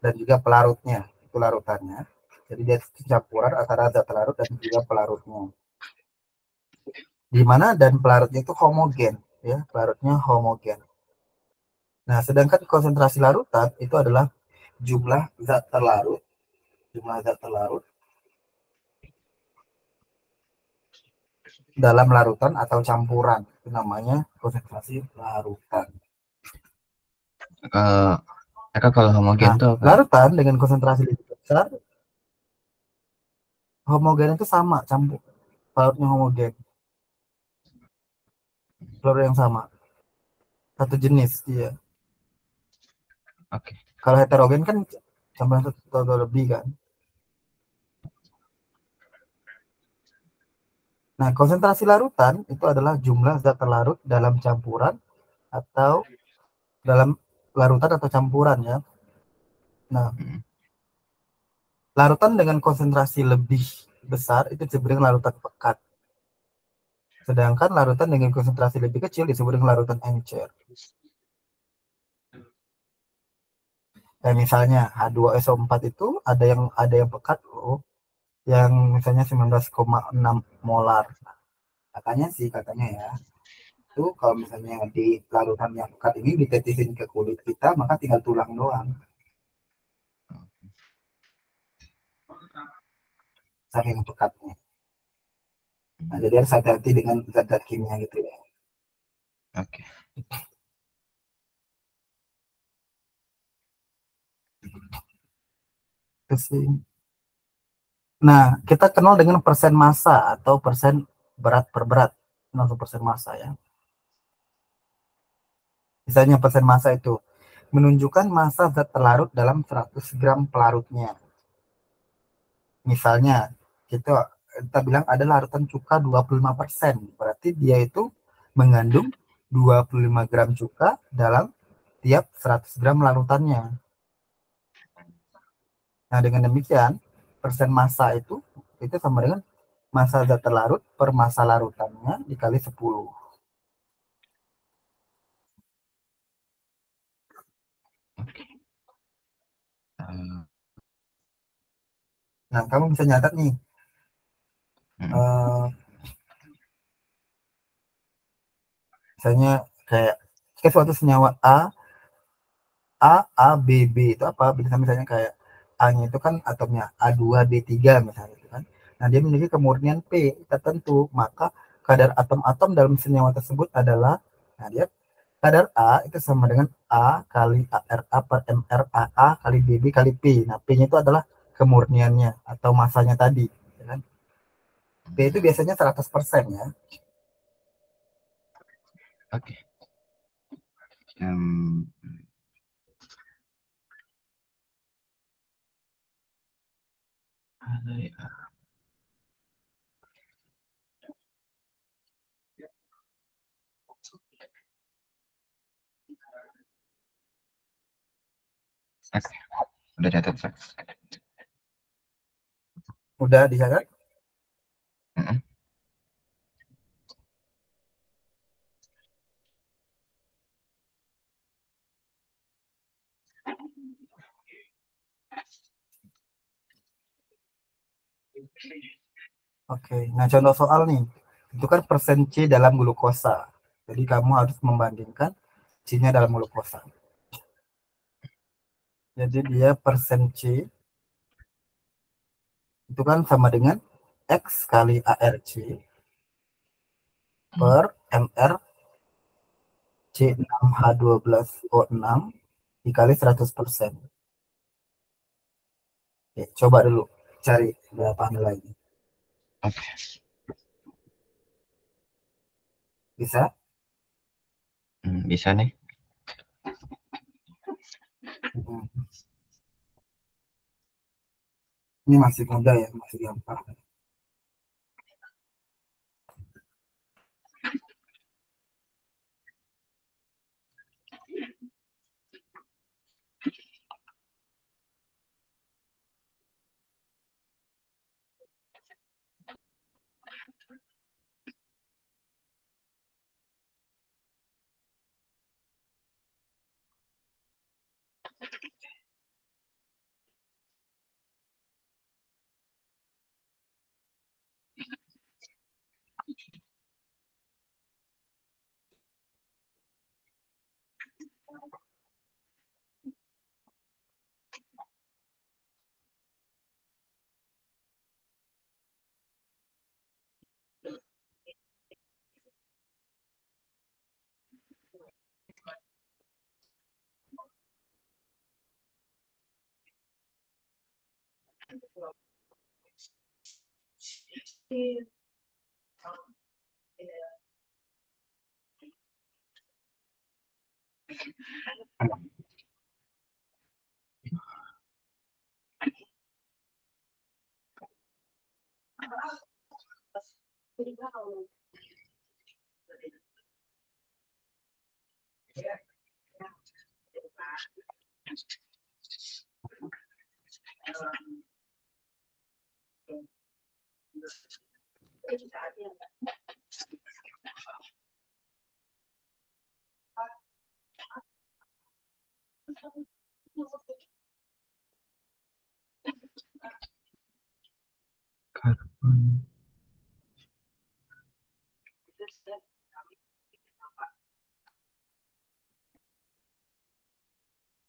dan juga pelarutnya. Itu larutannya. Jadi dia campuran antara zat terlarut dan juga pelarutnya. Di mana dan pelarutnya itu homogen, ya, pelarutnya homogen. Nah, sedangkan konsentrasi larutan itu adalah jumlah zat terlarut, jumlah zat terlarut dalam larutan atau campuran. Itu namanya konsentrasi larutan. Eh, kalau homogen Nah, tuh apa ya? larutan dengan konsentrasi lebih besar, homogen itu sama, campur, larutnya homogen, larut yang sama, satu jenis, iya. Oke. Kalau heterogen kan campuran satu atau lebih kan. Nah, konsentrasi larutan itu adalah jumlah zat terlarut dalam campuran atau dalam larutan atau campuran ya. Nah, Mm. larutan dengan konsentrasi lebih besar itu disebut dengan larutan pekat. Sedangkan larutan dengan konsentrasi lebih kecil disebut dengan larutan encer. Kayak misalnya H2SO4 itu ada yang pekat loh, yang misalnya 19,6 molar. Katanya ya, itu kalau misalnya di larutan yang pekat ini ditetisin ke kulit kita, maka tinggal tulang doang, saking pekatnya. Nah, jadi harus hati-hati dengan zat-zat kimia gitu ya. Oke. Terus, nah, kita kenal dengan persen massa atau persen berat per berat. Langsung persen massa ya. Misalnya persen massa itu menunjukkan massa zat terlarut dalam 100 gram pelarutnya. Misalnya kita bilang ada larutan cuka 25%. Berarti dia itu mengandung 25 gram cuka dalam tiap 100 gram larutannya. Nah, dengan demikian persen massa itu sama dengan massa zat terlarut per massa larutannya dikali 10. Oke. Eh, Nah, kamu bisa nyatat nih, mm. eh, misalnya kayak suatu senyawa A B B itu apa? Misalnya kayak A-nya itu kan atomnya A2B3 misalnya itu kan. Nah, dia memiliki kemurnian P tertentu, maka kadar atom-atom dalam senyawa tersebut adalah, nah, dia kadar A itu sama dengan A kali ARA per MRAA kali BB kali P. Nah, P-nya itu adalah kemurniannya atau masanya tadi, ya kan? P itu biasanya 100% ya. Oke. Em, Oke, udah catat, Pak. Udah dicatat? Mm-mm. Oke, nah contoh soal nih, itu kan persen C dalam glukosa. Jadi kamu harus membandingkan C-nya dalam glukosa. Jadi dia persen C itu kan sama dengan X kali ARC per MR C6H12O6 dikali 100%. Oke, coba dulu cari berapa nilainya. Oke. Bisa? Bisa nih. Hmm. Ini masih mudah ya, masih gampang.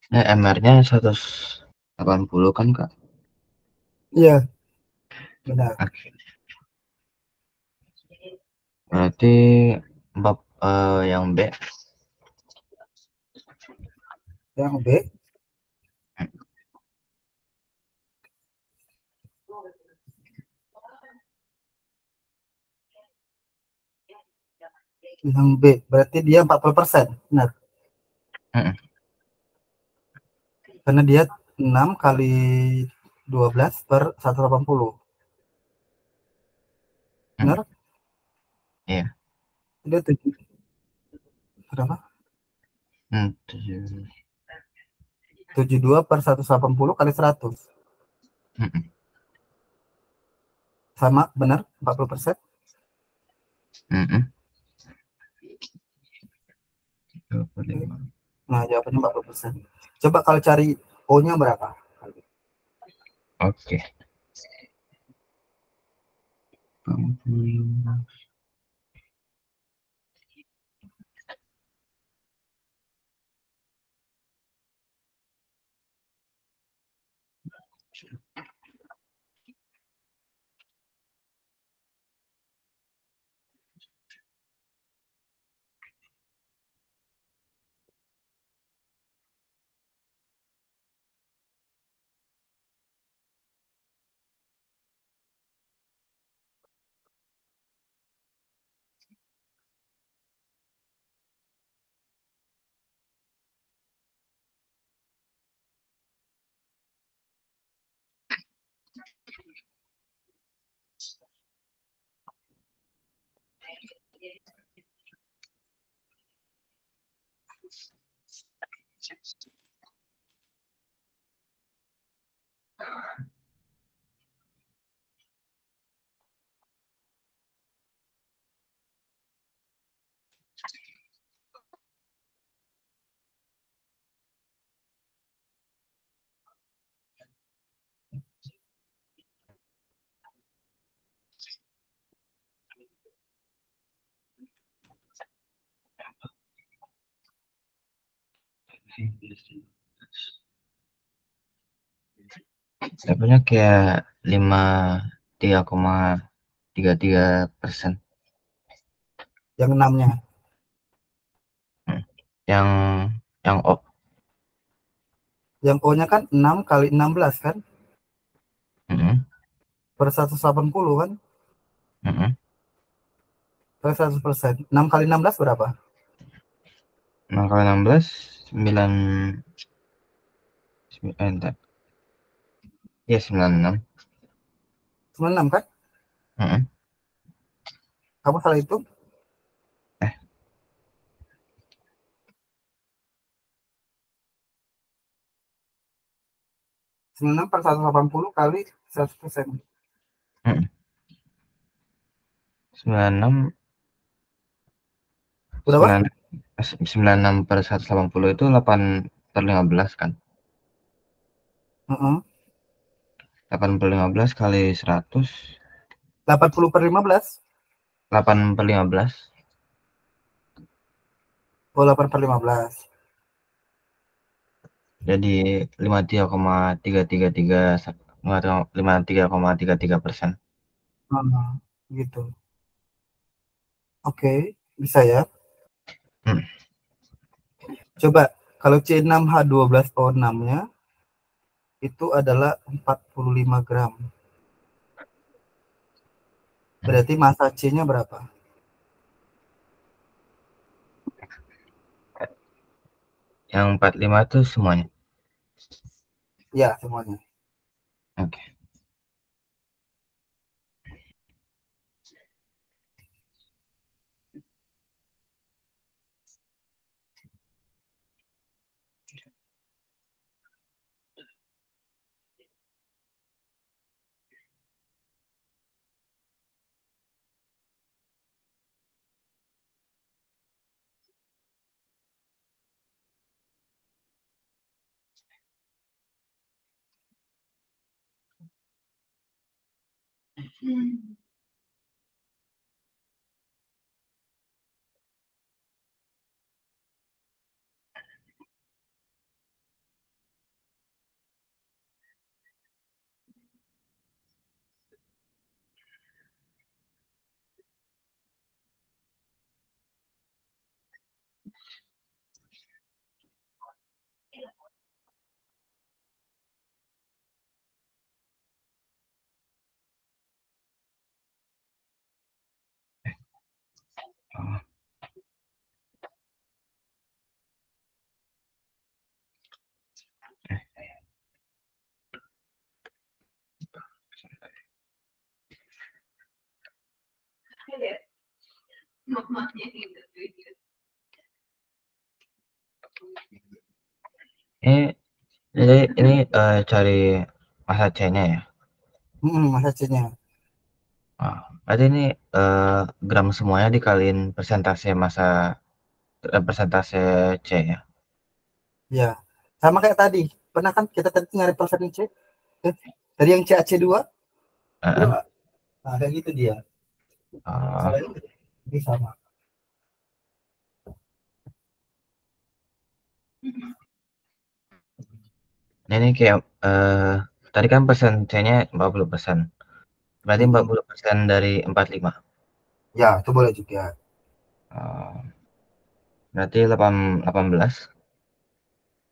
MR-nya 180 kan, Kak? Iya, benar. Oke. Berarti yang B. Yang B, yang B berarti dia 40%. Benar. Mm-mm. Karena dia 6 kali 12 per 180. Mm-mm. Benar? Iya. Dia 7. Berapa? 7. 72 per 180 kali 100. Mm-mm. Sama, benar? 40%. Mm-mm. Oke. 25. Nah, jawabannya 40%. Coba kalau cari O-nya berapa? Oke. 45. Saya punya kayak 53,33%. Yang 6-nya. Yang O. Yang O-nya kan 6 kali 16 kan? Per 180 kan? Per 100%. 6 kali 16 berapa? 6 kali 16, 9, ya 96. 96 kan? Kamu salah itu? 96 per 180 kali 100%. 96. Berapa? 96 per 180 itu 8 per 15 kan? 8 per 15 kali 100. 80 per 15? 8 per 15. Oh, 8 per 15. Jadi 53,333%. Gitu. Oke, bisa ya. Coba kalau C6H12O6-nya itu adalah 45 gram. Berarti massa C-nya berapa? Yang 45 itu semuanya. Ya, semuanya. Oke. Ini cari massa C-nya ya. Massa C-nya. Berarti ini gram semuanya dikaliin persentase persentase C ya. Ya, sama kayak tadi. Pernah kan kita tadi nyari persen C? Tadi yang CAC2? Nah, kayak gitu dia. Ini sama. Ini kayak tadi kan persen C-nya 40%. Berarti 40% dari 45. Ya, itu boleh juga. Berarti 18.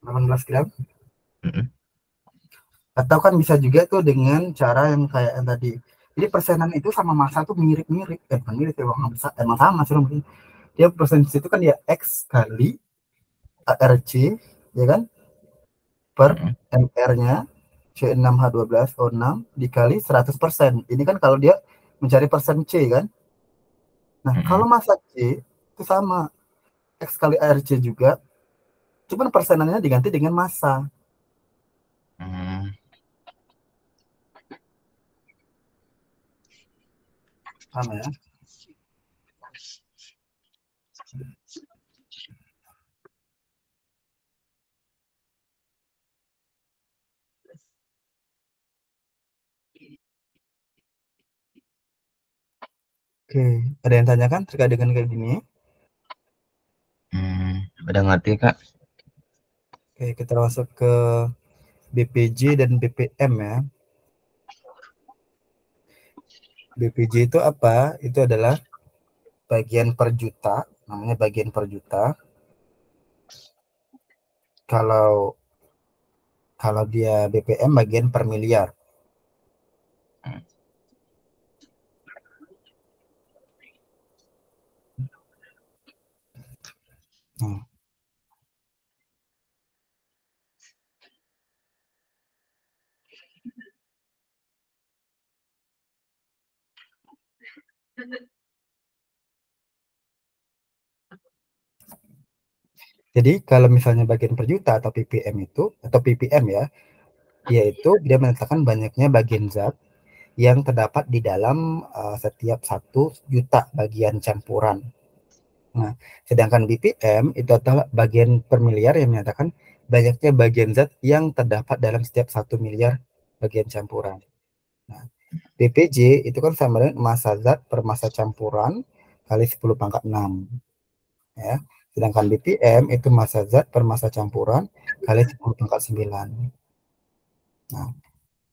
18 gram. Atau kan bisa juga tuh dengan cara yang kayak yang tadi. Jadi persenan itu sama massa tuh mirip-mirip. Bukan mirip ya, emang sama sih. Dia persen itu kan ya X kali ARC, ya kan? Per MR-nya C6H12O6 dikali 100%. Ini kan kalau dia mencari persen C kan. Nah, kalau massa C itu sama X kali ARC juga Cuman persenannya diganti dengan massa. Paham ya? Oke, ada yang tanyakan terkait dengan kayak gini? Udah ngerti, Kak. Oke, kita masuk ke BPJ dan BPM ya. BPJ itu apa? Itu adalah bagian per juta, namanya bagian per juta. Kalau kalau dia BPM bagian per miliar. Hmm. Jadi kalau misalnya bagian per juta atau ppm itu atau ppm ya, yaitu dia menetapkan banyaknya bagian zat yang terdapat di dalam setiap 1 juta bagian campuran. Nah, sedangkan BPM itu adalah bagian per miliar yang menyatakan banyaknya bagian zat yang terdapat dalam setiap 1 miliar bagian campuran. Nah, BPJ itu kan sama dengan massa zat per massa campuran kali 10 pangkat 6. Ya. Sedangkan BPM itu massa zat per massa campuran kali 10 pangkat 9. Nah,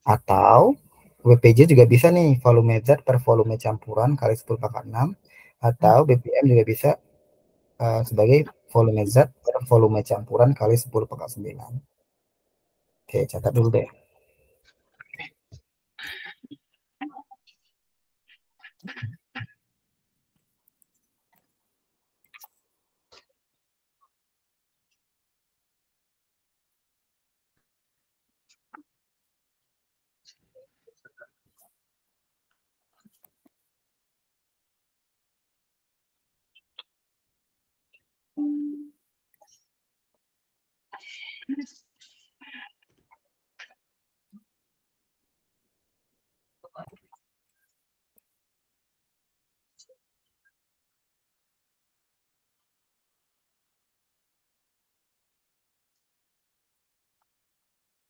atau WPJ juga bisa nih, volume zat per volume campuran kali 10 pangkat 6. Atau BPM juga bisa sebagai volume zat per volume campuran kali 10 pangkat 9. Oke, catat dulu deh.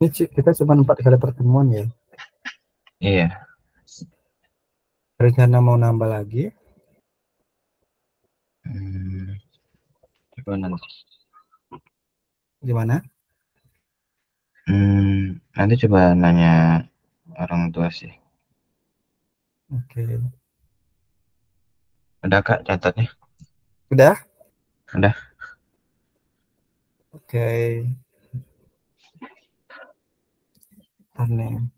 Ini kita cuma 4 kali pertemuan ya. Iya. Rencana mau nambah lagi? Coba nanti. Gimana? Nanti coba nanya orang tua sih. Oke. Udah, Kak, catatnya? Udah? Udah. Oke. Aneh.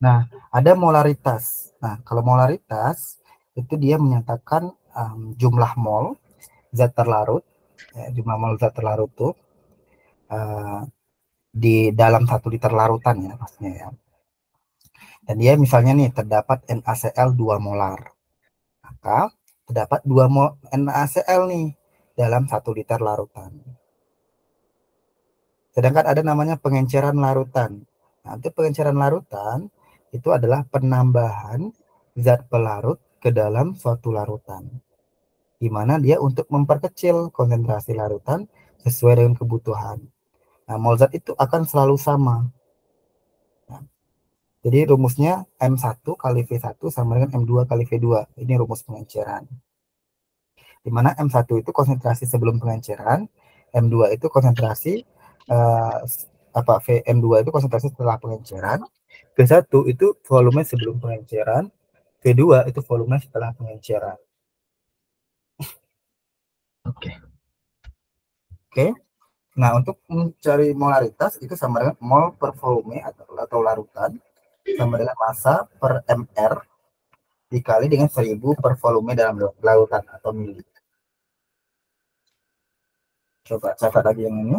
Nah, ada molaritas. Nah, kalau molaritas itu dia menyatakan jumlah mol zat terlarut, ya, jumlah mol zat terlarut tuh uh, di dalam 1 liter larutan ya pastinya ya. Dan dia misalnya nih terdapat NaCl 2 molar. Maka terdapat 2 mol NaCl nih dalam 1 liter larutan. Sedangkan ada namanya pengenceran larutan. Nanti pengenceran larutan itu adalah penambahan zat pelarut ke dalam suatu larutan, di mana dia untuk memperkecil konsentrasi larutan sesuai dengan kebutuhan. Nah, mol zat itu akan selalu sama. Nah, jadi rumusnya M1 kali V1 sama dengan M2 kali V2. Ini rumus pengenceran. Di mana M1 itu konsentrasi sebelum pengenceran, M2 itu konsentrasi uh, M2 itu konsentrasi setelah pengenceran, V1 itu volume sebelum pengenceran, V2 itu volume setelah pengenceran. Oke. Oke. Nah, untuk mencari molaritas itu sama dengan mol per volume atau larutan sama dengan massa per mr dikali dengan 1000 per volume dalam lautan atau mili. Coba catat lagi yang ini.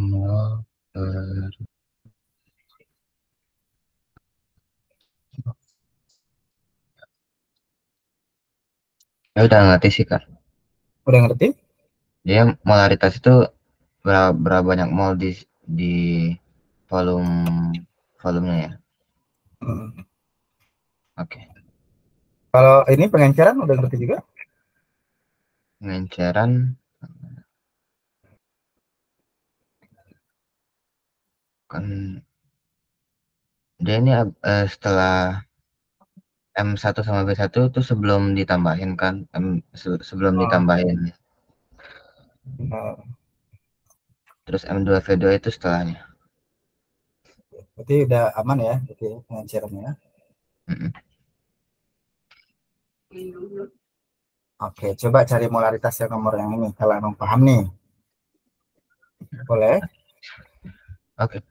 Mol per... Ya udah ngerti sih Kak. Udah ngerti? Dia molaritas itu berapa banyak mol di volumenya ya. Hmm. Oke. Kalau ini pengenceran udah ngerti juga? Pengenceran kan dia ini setelah M1 sama B1 itu sebelum ditambahin kan, sebelum Oh, ditambahin. nah, Terus M2 V2 itu setelahnya. berarti udah aman ya, berarti pengencerannya. Mm-mm. Oke, coba cari molaritas yang nomor yang ini. Kalau emang paham nih, boleh. Oke.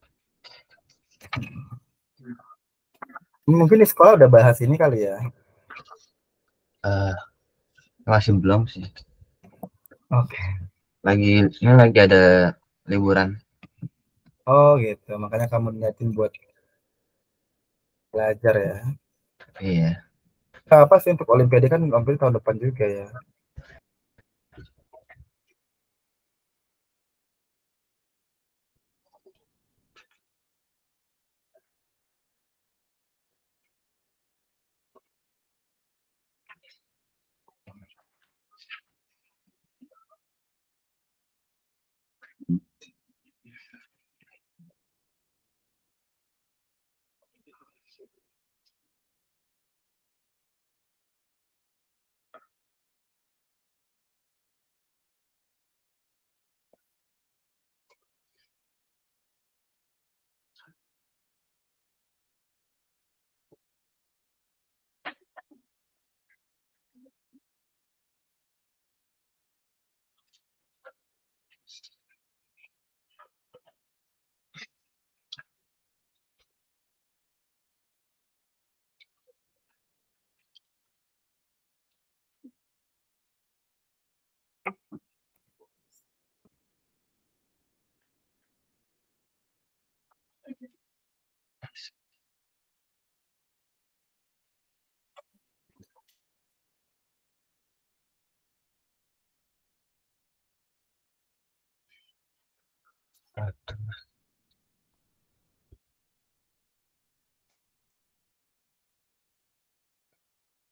Mungkin di sekolah udah bahas ini kali ya. Eh, masih belum sih. Oke. Ini lagi ada liburan. Oh gitu, makanya kamu niatin buat belajar ya. Iya. Nah, apa sih untuk Olimpiade kan hampir tahun depan juga ya.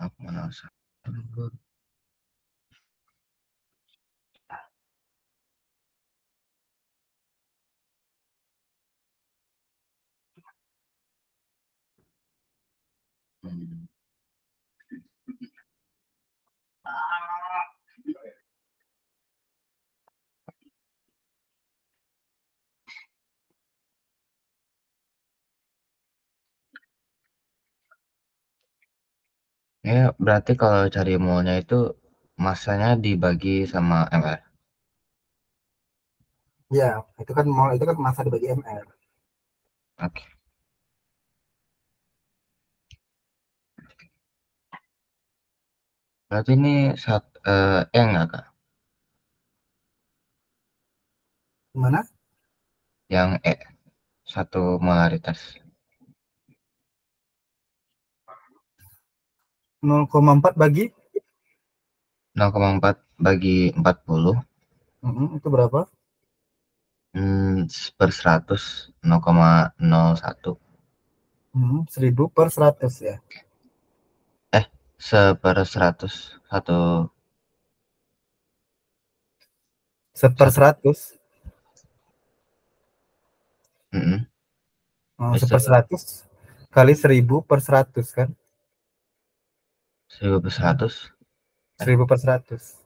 Aku mana usah. Hmm. Ya, berarti kalau cari molnya itu masanya dibagi sama MR. Ya, itu kan masa dibagi ml. Oke. Berarti ini enggak Kak? Gimana? Yang satu molaritas. 0,4 bagi 0,4 bagi 40. itu berapa? Per 100 0,01. 1000 per 100 ya. Seper 100 satu Seper satu 100. mm, Seper 100 kali 1000 per 100 kan. 1.100 1000 per 100.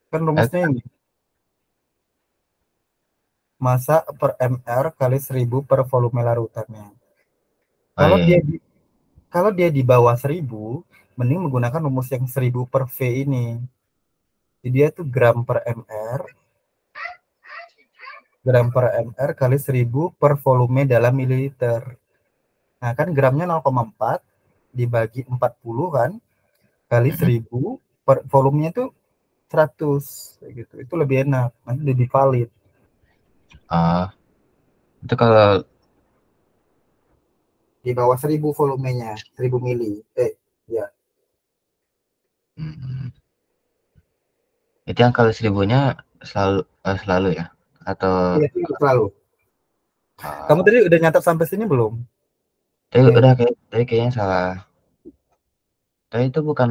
Kan eh rumusnya ini. Massa per mr kali 1000 per volume larutannya. oh Kalau iya, dia iya. di kalau dia di bawah 1000, mending menggunakan rumus yang 1000 per V ini. Jadi dia tuh gram per mr kali 1000 per volume dalam mililiter. Nah, kan gramnya 0,4 dibagi 40 kan kali Mm-mm. 1000 per volumenya tuh 100 kayak gitu. Itu lebih enak, nanti lebih valid. Ah, itu kalau Di bawah 1000 volumenya, 1000 mili. Ya, hmm, itu yang kalau 1000-nya selalu ya? Atau iya itu selalu. Kamu ah, tadi udah nyatet sampai sini belum? tadi Nih, udah kayak tadi kayaknya salah. Tadi itu bukan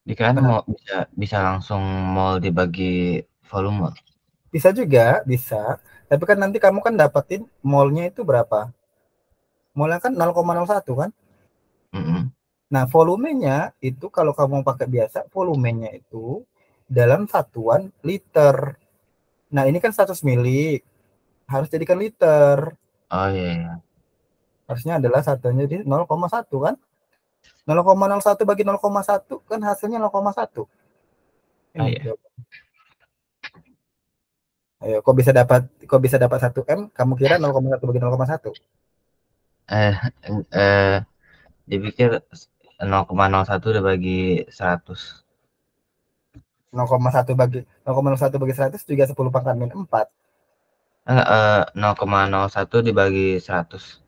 dikirain kenapa? mau bisa bisa langsung mau dibagi volume. Bisa juga, bisa. Tapi kan nanti kamu kan dapetin molnya itu berapa? Molnya kan 0,01 kan? Mm-mm. Nah, volumenya itu kalau kamu pakai biasa, volumenya itu dalam satuan liter. Nah, ini kan 100 mili, harus jadikan liter. Oh iya, iya. Harusnya adalah satunya di 0,1 kan? 0,01 bagi 0,1 kan hasilnya 0,1. Ah Ini iya. coba. Ayo, kok bisa dapat 1 M? Kamu kira 0,1 bagi 0,1? Eh eh dipikir 0,01 dibagi 100. 0,1 bagi 0,01 bagi 100 juga 10 pangkat min 4. 0,01 dibagi 100.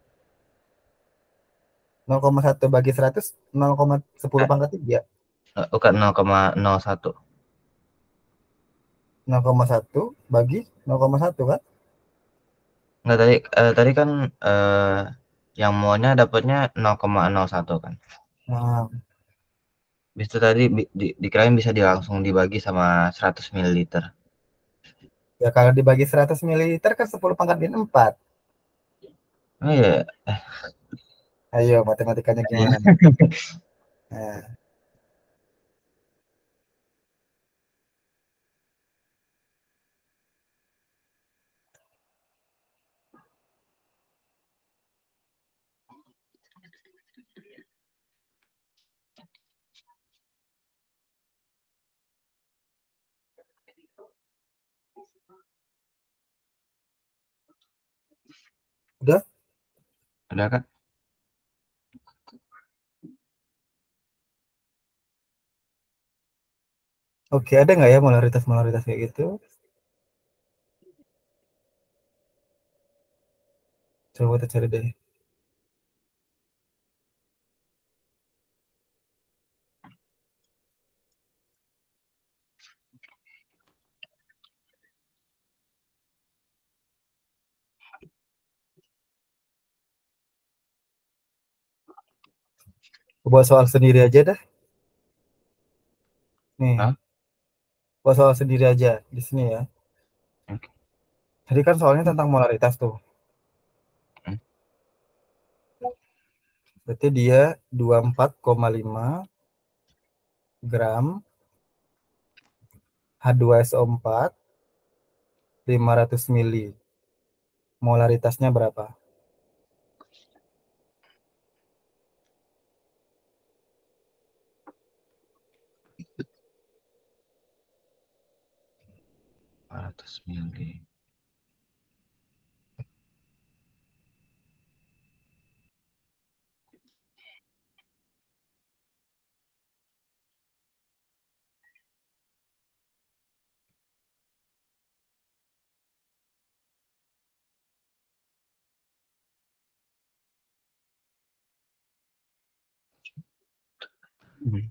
0,1 bagi 100 0,10 Eh, pangkat 3. bukan 0,01. 0,1 bagi 0,1 kan? Enggak tadi kan eh yang maunya dapatnya 0,01 kan. Nah, Habis itu tadi dikirain bisa langsung dibagi sama 100 ml. ya kalau dibagi 100 mililiter kan 10 pangkat min 4. Oh iya. Ayo matematikanya Iya. gimana nih? Nah, udah? Udah kan? Oke, ada nggak ya molaritas-molaritas kayak gitu? Coba kita cari deh. Buat soal sendiri aja dah. Nih, Hah? buat soal sendiri aja di sini ya. Oke. Jadi kan soalnya tentang molaritas tuh. Hmm. Berarti dia 24,5 gram H2SO4 500 mili. Molaritasnya berapa? Ratus mili. Hmm.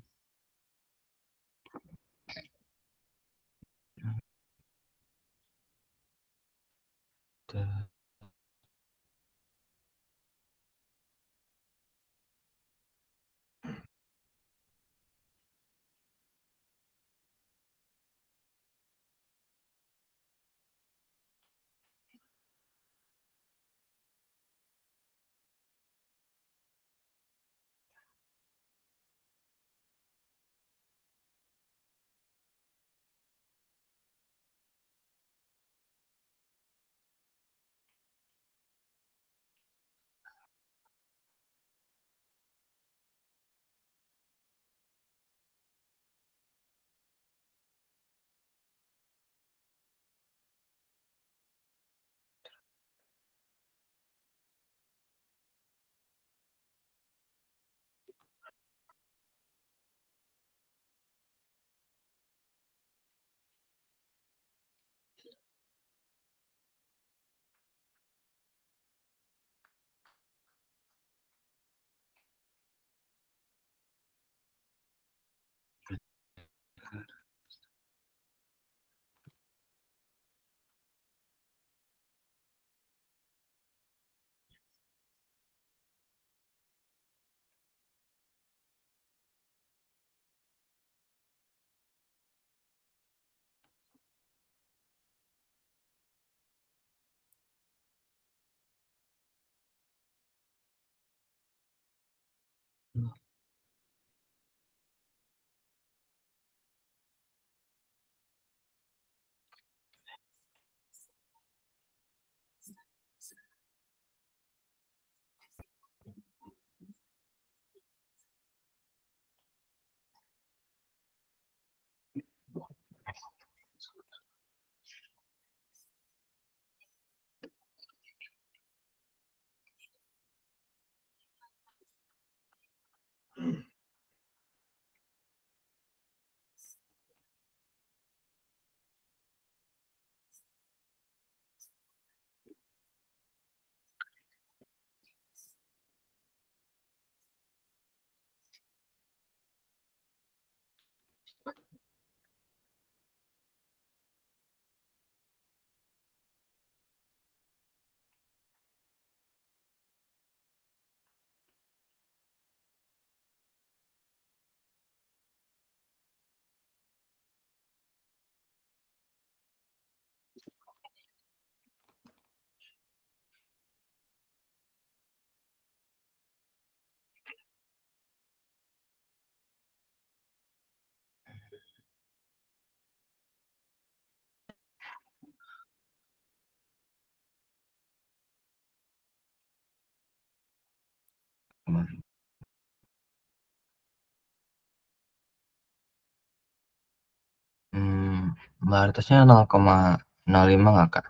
Batasnya 0,05 nggak, Kak?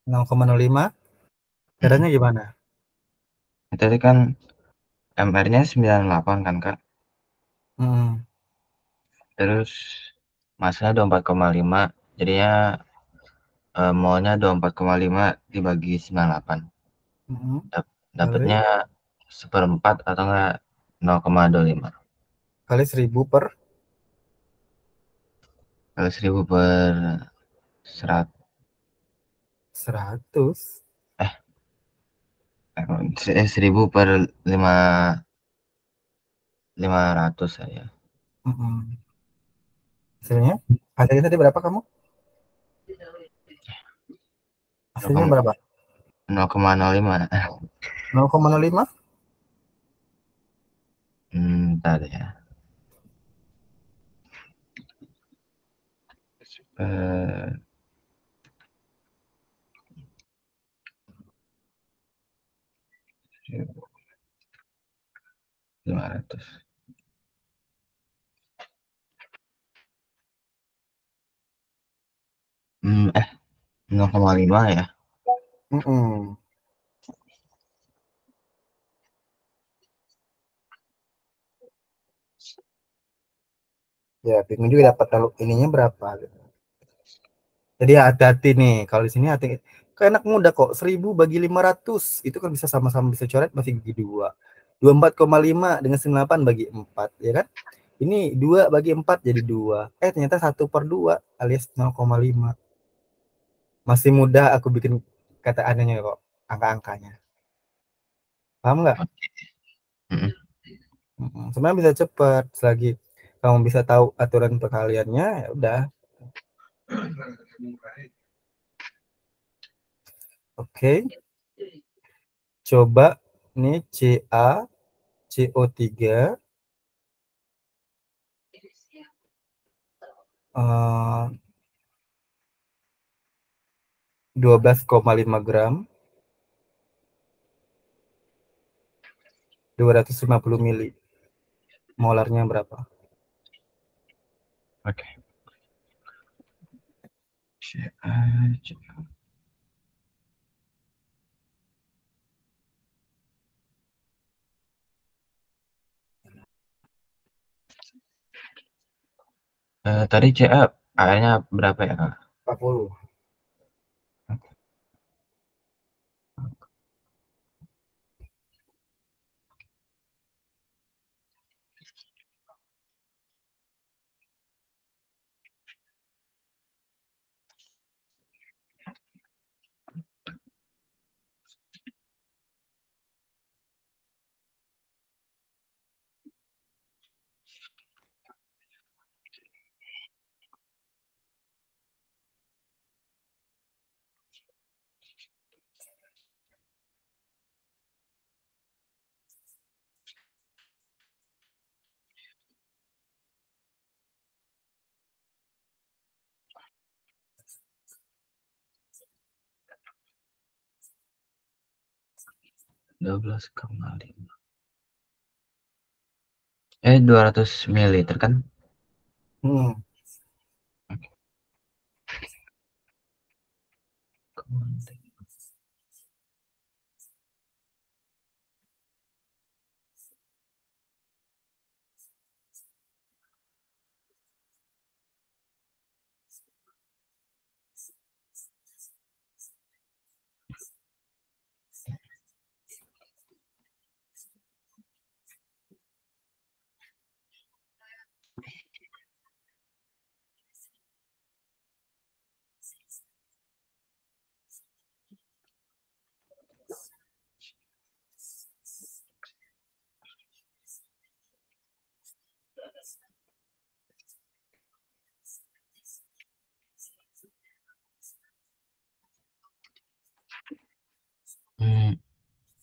0,05. Caranya gimana? Tadi kan MR-nya 98 kan, Kak? Hmm. Terus masanya 24,5, jadinya molnya 24,5 dibagi 98. Hmm. Kali Dapatnya seperempat atau enggak 0,25. kali 1000 per Kalau 1000 per 100, 100. 1000 per 500 saya. Hmm. Hasilnya? Hasilnya tadi berapa kamu? Hasilnya berapa? 0,05. 0,05. Bentar ya. Eh, 500. 0,5 ya. Hmm. Ya, bingung juga dapat kalau ininya berapa gitu. Jadi hati-hati nih. Kalau di sini hati, kayak anak muda kok 1000 bagi 500 itu kan bisa sama-sama bisa coret masih gigi 2. 24,5 dengan 98 bagi 4 ya kan? Ini 2 bagi 4 jadi 2. Ternyata 1/2 alias 0,5. Masih mudah aku bikin kata anehnya kok, angka-angkanya. Paham nggak? Mm-mm. Sebenarnya bisa cepat selagi kamu bisa tahu aturan perkaliannya ya udah. Oke. Coba nih CO3 12,5 gram 250 mili. Molarnya berapa? Oke. Tadi CA airnya berapa ya, Kak? 40. Dua belas koma lima. 200 mililiter kan? Hmm.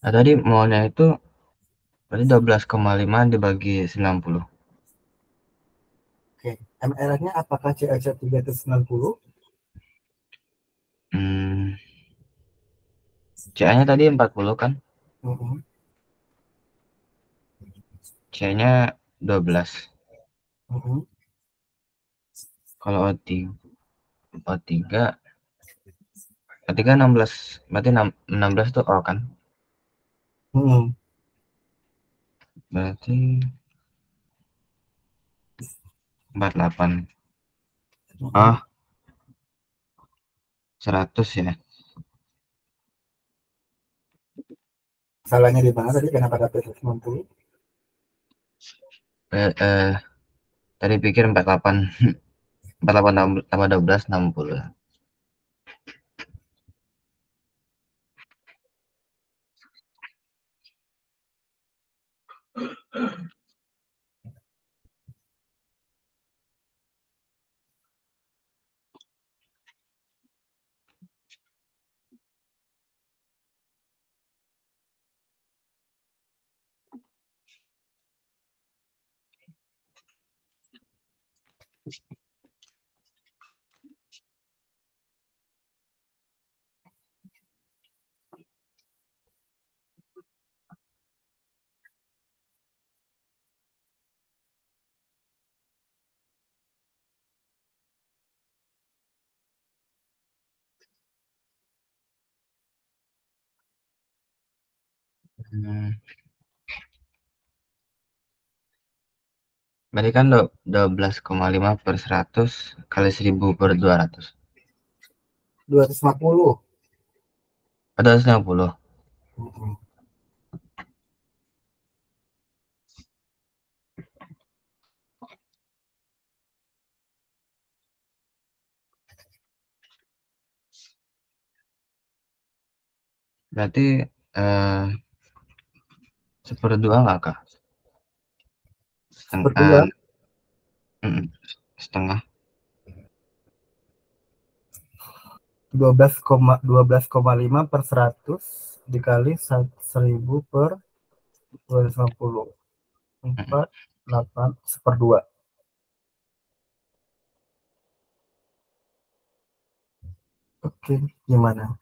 Nah, tadi molnya itu berarti 12,5 dibagi 90. Oke. MR-nya apakah CH3 itu 90? CA-nya tadi 40 kan? Mm-mm. C-nya 12. Mm-mm. Kalau O3 O3 16. Berarti 16 tuh O kan? Mm-mm. Berarti 48. Mm-mm. Ah, 100 ya. Salahnya di mana tadi? Kenapa dapet 90? Eh, eh, tadi pikir 48. 48 tambah 12 60. Hmm. Berarti kan 12,5 per 100 kali 1000 per 200. 250. Ada 250. Mm-mm. Berarti eh, seperdua nggak kak? Berdua. Setengah, setengah. 12,5 per 100 dikali 1000 per 250. 4, 8, seperdua. Oke, gimana?